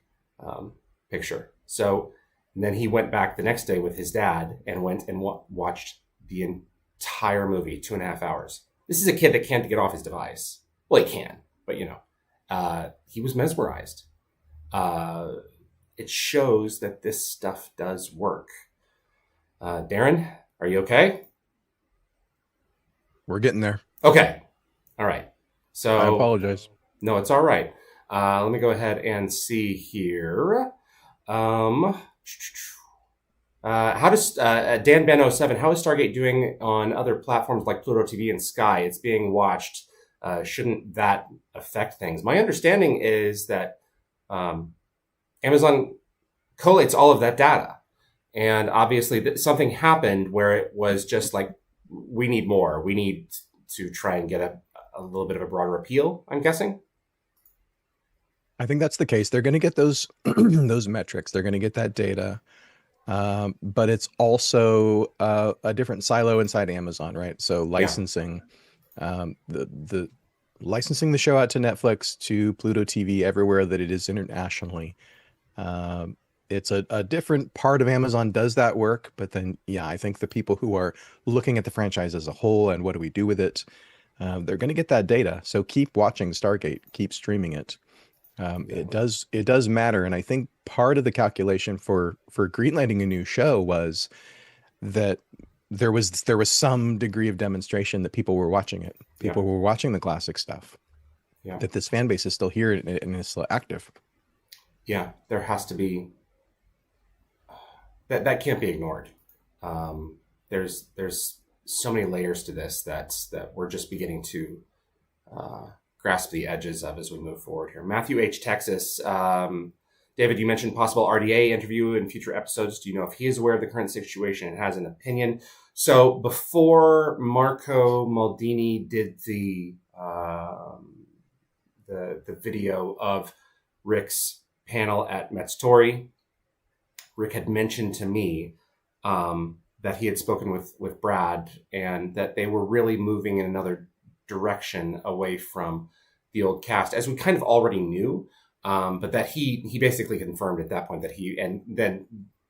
picture. So and then he went back the next day with his dad and went and watched the entire movie, 2.5 hours. This is a kid that can't get off his device. Well, he can, but he was mesmerized. It shows that this stuff does work. Darren, are you okay? We're getting there. Okay. All right. So I apologize. No, it's all right. Let me go ahead and see here. How does Dan Ben 07? How is Stargate doing on other platforms like Pluto TV and Sky? It's being watched. Shouldn't that affect things? My understanding is that Amazon collates all of that data, and obviously something happened where it was just like, we need more. We need to try and get a little bit of a broader appeal, I'm guessing. I think that's the case. They're going to get those those metrics. They're going to get that data, but it's also a different silo inside Amazon, right? So licensing, the licensing the show out to Netflix, to Pluto TV, everywhere that it is internationally. It's a different part of Amazon does that work, but then I think the people who are looking at the franchise as a whole and what do we do with it, they're going to get that data. So keep watching Stargate, keep streaming it. It does matter. And I think part of the calculation for greenlighting a new show was that there was some degree of demonstration that people were watching it. People were watching the classic stuff. Yeah. That this fan base is still here and is still active. Yeah, there has to be that can't be ignored. There's so many layers to this that we're just beginning to grasp the edges of as we move forward here. Matthew H. Texas. David, you mentioned possible RDA interview in future episodes. Do you know if he is aware of the current situation and has an opinion? So before Marco Maldini did the video of Rick's panel at Metztori, Rick had mentioned to me that he had spoken with Brad and that they were really moving in another direction away from the old cast, as we kind of already knew. But that he basically confirmed at that point that he, and then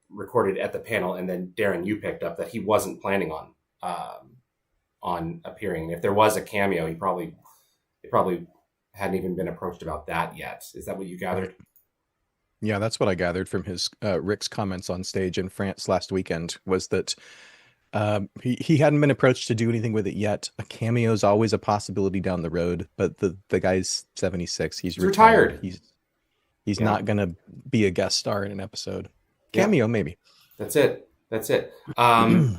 recorded at the panel, and then Darren, you picked up that he wasn't planning on appearing. And if there was a cameo, he probably hadn't even been approached about that yet. Is that what you gathered? Yeah, that's what I gathered from his Rick's comments on stage in France last weekend, was that he hadn't been approached to do anything with it yet. A cameo is always a possibility down the road, but the guy's 76. He's retired. He's not going to be a guest star in an episode. Cameo, maybe. That's it. I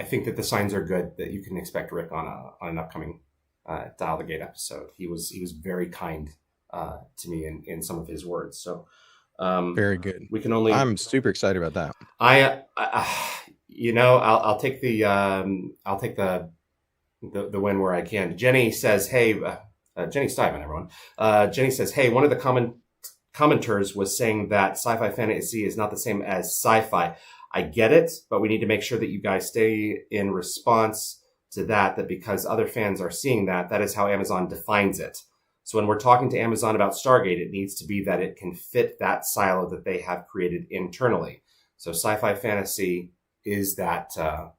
think that the signs are good that you can expect Rick on an upcoming Dial the Gate episode. He was very kind to me in some of his words. So very good. I'm super excited about that. I'll take the win where I can. Jenny says, hey, Jenny Stuyvesant, everyone. Jenny says, hey, one of the commenters was saying that sci-fi fantasy is not the same as sci-fi. I get it, but we need to make sure that you guys stay in response to that because other fans are seeing that is how Amazon defines it. So when we're talking to Amazon about Stargate, it needs to be that it can fit that silo that they have created internally. So sci-fi fantasy is that silo.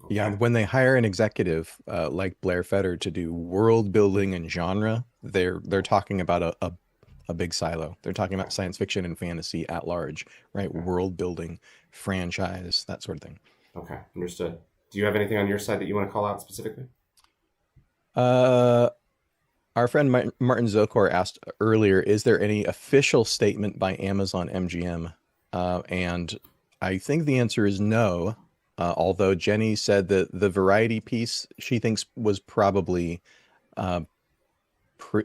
Okay. Yeah, when they hire an executive like Blair Fetter to do world building and genre, they're talking about a big silo. They're talking about science fiction and fantasy at large, right? Okay. World building, franchise, that sort of thing. Okay, understood. Do you have anything on your side that you want to call out specifically? Our friend Martin Zokor asked earlier, is there any official statement by Amazon MGM? And I think the answer is no. Although Jenny said that the Variety piece she thinks was probably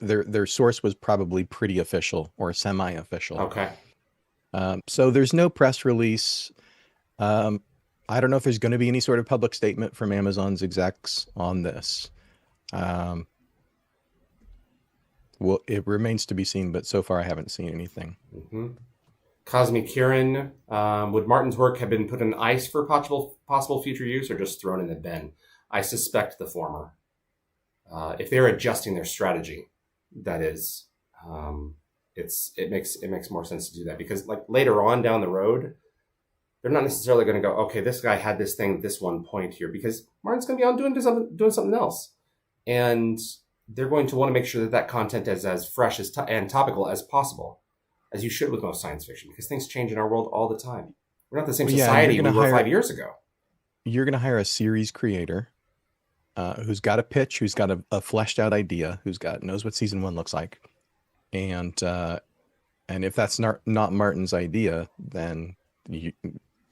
their source was probably pretty official or semi-official. Okay. So there's no press release. I don't know if there's going to be any sort of public statement from Amazon's execs on this. Well, it remains to be seen, but so far I haven't seen anything. Mm-hmm. Cosmic Kieran, would Martin's work have been put in ice for possible future use or just thrown in the bin? I suspect the former. If they're adjusting their strategy, that is, it makes more sense to do that because like later on down the road, they're not necessarily going to go, okay, this guy had this thing, this one point here, because Martin's going to be on doing something else, and they're going to want to make sure that content is as fresh and topical as possible. As you should with most science fiction, because things change in our world all the time. We're not the same society we were 5 years ago. You're going to hire a series creator who's got a pitch, who's got a fleshed out idea, knows what season 1 looks like, and if that's not Martin's idea, then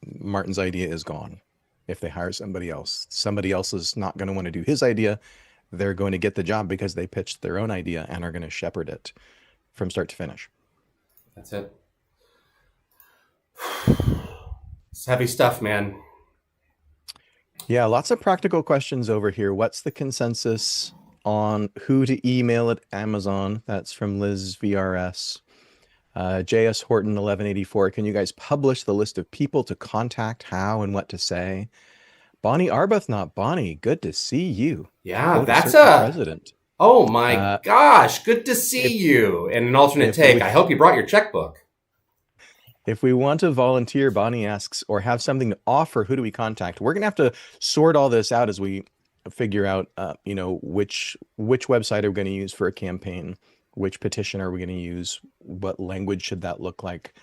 Martin's idea is gone. If they hire somebody else is not going to want to do his idea. They're going to get the job because they pitched their own idea and are going to shepherd it from start to finish. That's it. It's heavy stuff, man. Yeah, lots of practical questions over here. What's the consensus on who to email at Amazon? That's from Liz VRS. JS Horton 1184. Can you guys publish the list of people to contact, how and what to say? Bonnie Arbuthnot. Bonnie, good to see you. Yeah, that's a president. Oh my gosh, good to see you. And an alternate take. I hope you brought your checkbook. If we want to volunteer, Bonnie asks, or have something to offer, who do we contact? We're going to have to sort all this out as we figure out, which website are we going to use for a campaign? Which petition are we going to use? What language should that look like?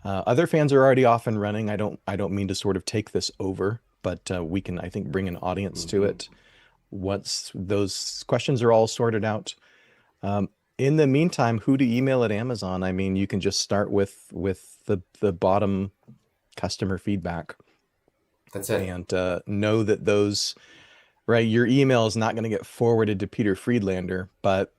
Other fans are already off and running. I don't mean to sort of take this over, but we can, I think, bring an audience to it once those questions are all sorted out. In the meantime, who to email at Amazon? I mean, you can just start with the bottom customer feedback. That's it. And know that those, right, your email is not going to get forwarded to Peter Friedlander, but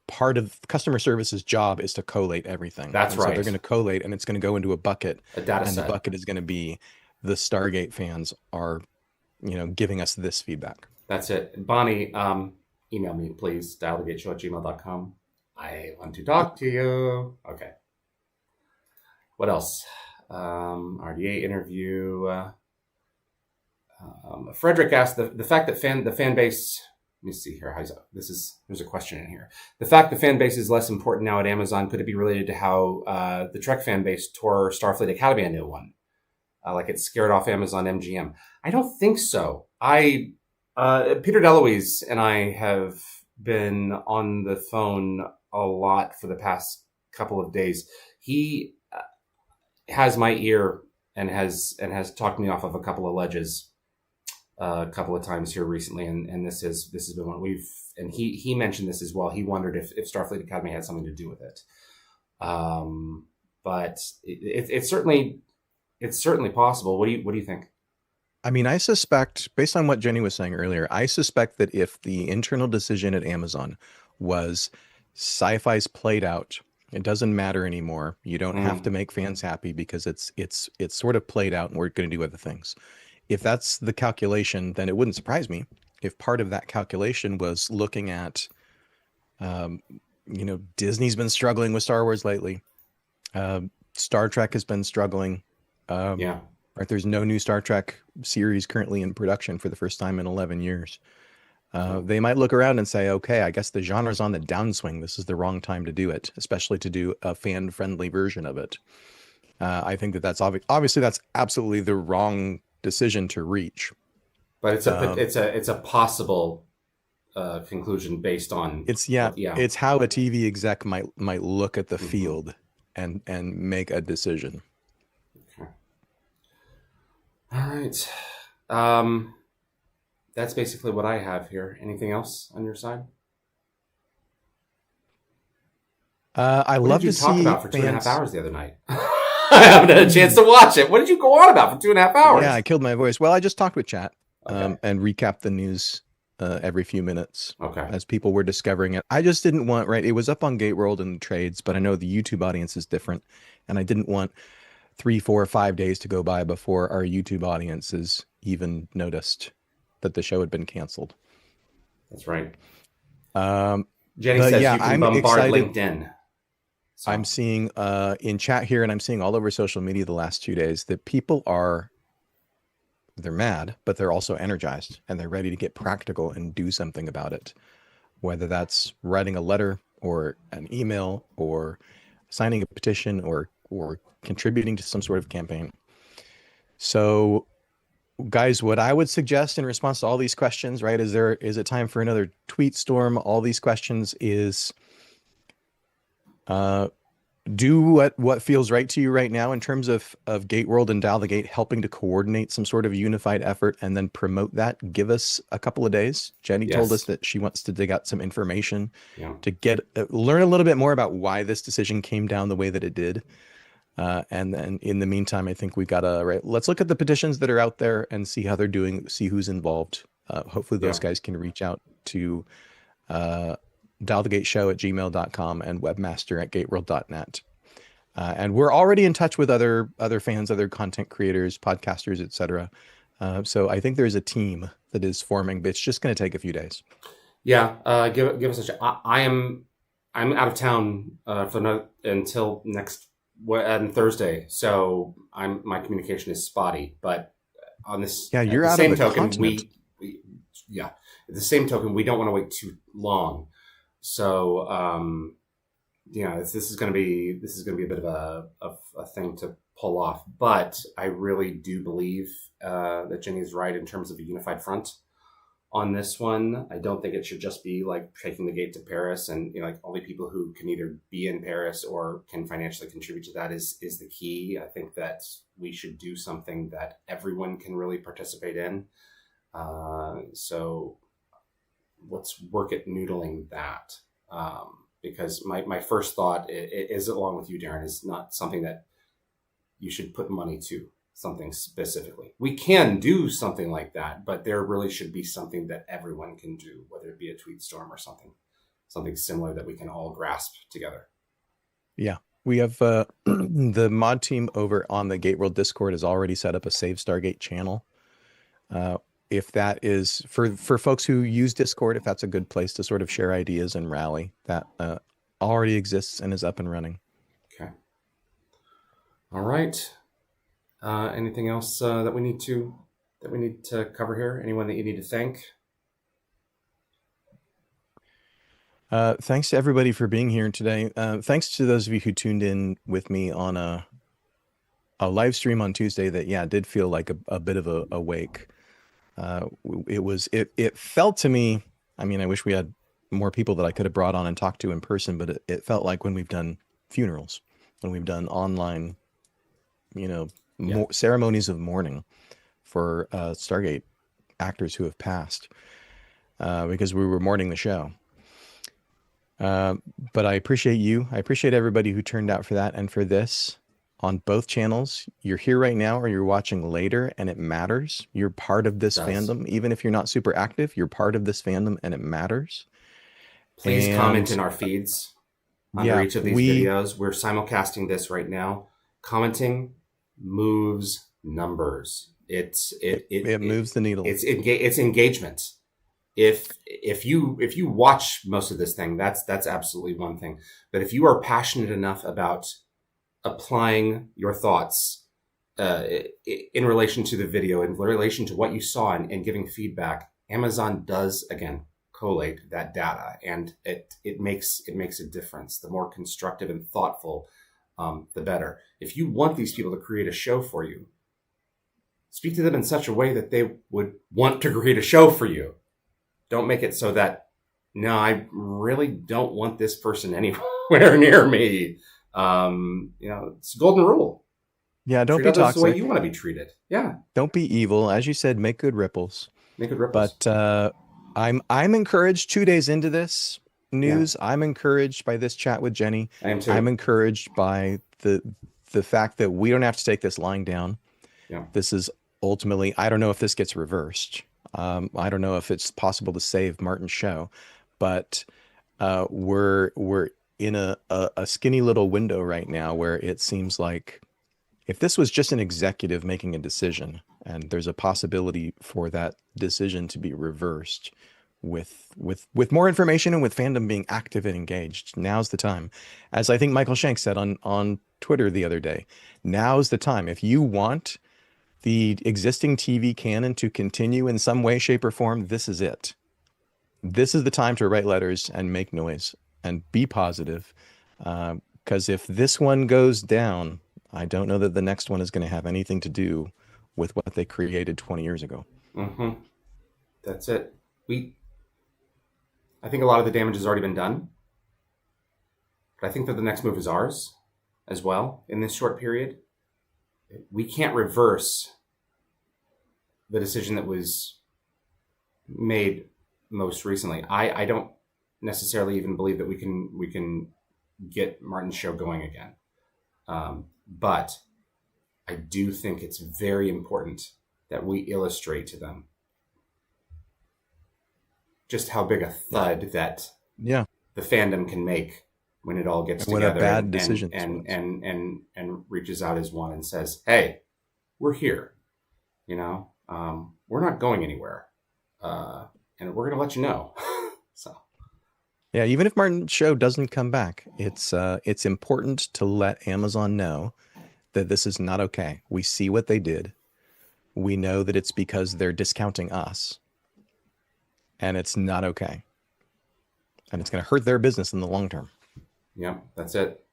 part of customer service's job is to collate everything. That's and right. So they're going to collate, and it's going to go into a bucket. A data and set. The bucket is going to be the Stargate fans are, giving us this feedback. That's it. Bonnie, email me, please. dialthegateshow@gmail.com. I want to talk to you. Okay. What else? RDA interview. Frederick asked the fact that the fan base. Let me see here. There's a question in here. The fact the fan base is less important now at Amazon, could it be related to how the Trek fan base tore Starfleet Academy a new one? Like it scared off Amazon MGM. I don't think so. Peter DeLuise and I have been on the phone a lot for the past couple of days. He has my ear and has talked me off of a couple of ledges a couple of times here recently, and this has been one he mentioned this as well. He wondered if Starfleet Academy had something to do with it. But it's certainly possible. What do you think? I mean, I suspect, based on what Jenny was saying earlier, I suspect that if the internal decision at Amazon was SciFi's played out, it doesn't matter anymore. You don't have to make fans happy because it's sort of played out and we're going to do other things. If that's the calculation, then it wouldn't surprise me if part of that calculation was looking at, Disney's been struggling with Star Wars lately. Star Trek has been struggling. Right, there's no new Star Trek series currently in production for the first time in 11 years. They might look around and say, okay, I guess the genre's on the downswing. This is the wrong time to do it, especially to do a fan-friendly version of it. I think that's obviously that's absolutely the wrong decision to reach. But it's a possible conclusion based on it's how a TV exec might look at the field and make a decision. All right. That's basically what I have here. Anything else on your side? I love to see talk about for 2.5 hours the other night. I haven't had a chance to watch it. What did you go on about for 2.5 hours? Yeah, I killed my voice. Well, I just talked with chat and recapped the news every few minutes as people were discovering it. I just didn't want, it was up on Gateworld and trades, but I know the YouTube audience is different, and I didn't want 3, 4, 5 days to go by before our YouTube audiences even noticed that the show had been canceled. That's right. Jenny says you can bombard LinkedIn. So. I'm seeing in chat here, and I'm seeing all over social media the last 2 days that people they're mad, but they're also energized and they're ready to get practical and do something about it. Whether that's writing a letter or an email or signing a petition or contributing to some sort of campaign. So guys, what I would suggest in response to all these questions, right, is it time for another tweet storm? All these questions is do what feels right to you right now in terms of Gateworld and Dial the Gate helping to coordinate some sort of unified effort and then promote that. Give us a couple of days. Jenny told us that she wants to dig out some information to learn a little bit more about why this decision came down the way that it did. And then in the meantime, I think we've got let's look at the petitions that are out there and see how they're doing, see who's involved. Hopefully those guys can reach out to dialthegateshow@gmail.com and webmaster@gateworld.net. And we're already in touch with other fans, other content creators, podcasters, etc. So I think there's a team that is forming, but it's just going to take a few days. Yeah, give us a shot. I'm out of town until next Thursday, so my communication is spotty. But on this, you're out of the continent. At the same token, we don't want to wait too long. So, this is going to be a bit of a thing to pull off. But I really do believe that Jenny is right in terms of a unified front. on this one. I don't think it should just be like taking the gate to Paris, and like only people who can either be in Paris or can financially contribute to that is the key. I think that we should do something that everyone can really participate in. So let's work at noodling that. Because my first thought is, along with you, Darren, is not something that you should put money to, something specifically. We can do something like that, but there really should be something that everyone can do, whether it be a tweet storm or something similar that we can all grasp together. Yeah, we have the mod team over on the Gate World Discord has already set up a Save Stargate channel. If that is for folks who use Discord, if that's a good place to sort of share ideas and rally, that already exists and is up and running. Okay. All right. Anything else that we need to cover here? Anyone that you need to thank? Thanks to everybody for being here today. Thanks to those of you who tuned in with me on a live stream on Tuesday that did feel like a bit of a wake. It felt to me, I mean, I wish we had more people that I could have brought on and talked to in person, but it felt like when we've done funerals, when we've done online, ceremonies of mourning for Stargate actors who have passed, because we were mourning the show. But I appreciate you. I appreciate everybody who turned out for that and for this on both channels. You're here right now or you're watching later, and it matters. You're part of this fandom. Even if you're not super active, you're part of this fandom and it matters. Please comment in our feeds under each of these videos. We're simulcasting this right now. Commenting moves numbers. It moves the needle. It's engagement. If you watch most of this thing, that's absolutely one thing. But if you are passionate enough about applying your thoughts in relation to the video, in relation to what you saw, and giving feedback, Amazon does again collate that data, and it makes a difference. The more constructive and thoughtful, the better. If you want these people to create a show for you, speak to them in such a way that they would want to create a show for you. Don't make it so that, no, I really don't want this person anywhere near me. It's a golden rule. Yeah, don't treat be toxic. The way you want to be treated. Yeah. Don't be evil. As you said, make good ripples. Make good ripples. But I'm encouraged 2 days into this news. Yeah. I'm encouraged by this chat with Jenny. I am too. I'm encouraged by the fact that we don't have to take this lying down. Yeah. This is ultimately, I don't know if this gets reversed. I don't know if it's possible to save Martin's show, but we're in a skinny little window right now where it seems like if this was just an executive making a decision, and there's a possibility for that decision to be reversed with more information and with fandom being active and engaged, now's the time. As I think Michael Shank said on Twitter the other day, now's the time. If you want the existing TV canon to continue in some way, shape, or form, this is it. This is the time to write letters and make noise and be positive. Because if this one goes down, I don't know that the next one is going to have anything to do with what they created 20 years ago. Mm-hmm. That's it. I think a lot of the damage has already been done. But I think that the next move is ours as well in this short period. We can't reverse the decision that was made most recently. I don't necessarily even believe that we can get Martin's show going again. But I do think it's very important that we illustrate to them just how big a thud that the fandom can make when it all gets together. What a bad decision. And reaches out as one and says, hey, we're here. We're not going anywhere. And we're going to let you know. So. Yeah, even if Martin's show doesn't come back, it's important to let Amazon know that this is not okay. We see what they did. We know that it's because they're discounting us. And it's not okay. And it's going to hurt their business in the long term. Yeah, that's it.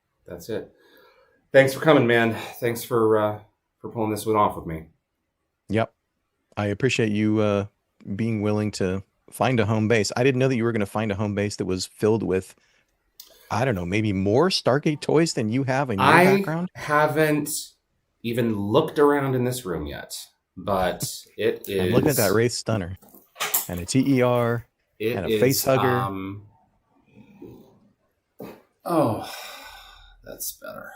Thanks for coming, man. Thanks for pulling this one off with me. Yep. I appreciate you being willing to find a home base. I didn't know that you were going to find a home base that was filled with, I don't know, maybe more Stargate toys than you have in your background. I haven't even looked around in this room yet, but it is. I'm looking at that Wraith Stunner and a TER and a face hugger. Oh, that's better.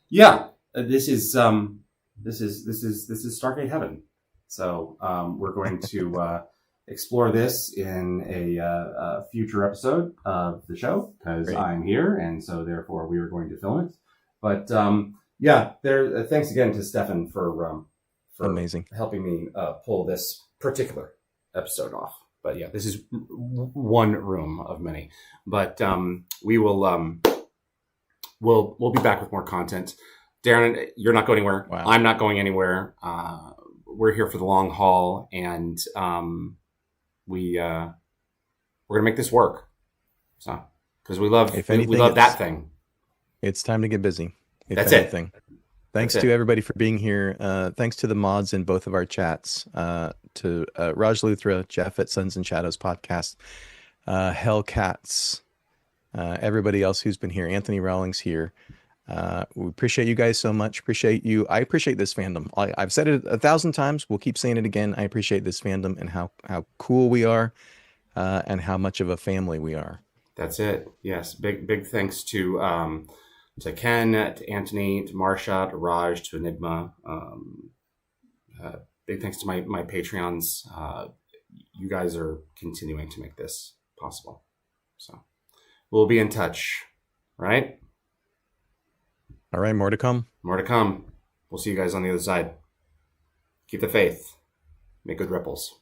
Yeah, this is Stargate heaven. So we're going to explore this in a future episode of the show because I'm here, and so therefore we are going to film it. But yeah, thanks again to Stefan for amazing helping me pull this particular episode off. But yeah, this is one room of many. But we will we'll be back with more content. Darren, you're not going anywhere. Wow. I'm not going anywhere. We're here for the long haul, and we're gonna make this work. So because we love that thing. It's time to get busy. That's anything. It. Thanks to everybody for being here. Thanks to the mods in both of our chats. To Raj Luthra, Jeff at Suns and Shadows podcast, Hellcats, everybody else who's been here. Anthony Rawlings here. We appreciate you guys so much. Appreciate you. I appreciate this fandom. I've said it 1,000 times. We'll keep saying it again. I appreciate this fandom and how cool we are, and how much of a family we are. That's it. Yes. Big thanks to Ken, to Anthony, to Marsha, to Raj, to Enigma. Big thanks to my Patreons. You guys are continuing to make this possible. So we'll be in touch, right? All right, more to come. More to come. We'll see you guys on the other side. Keep the faith. Make good ripples.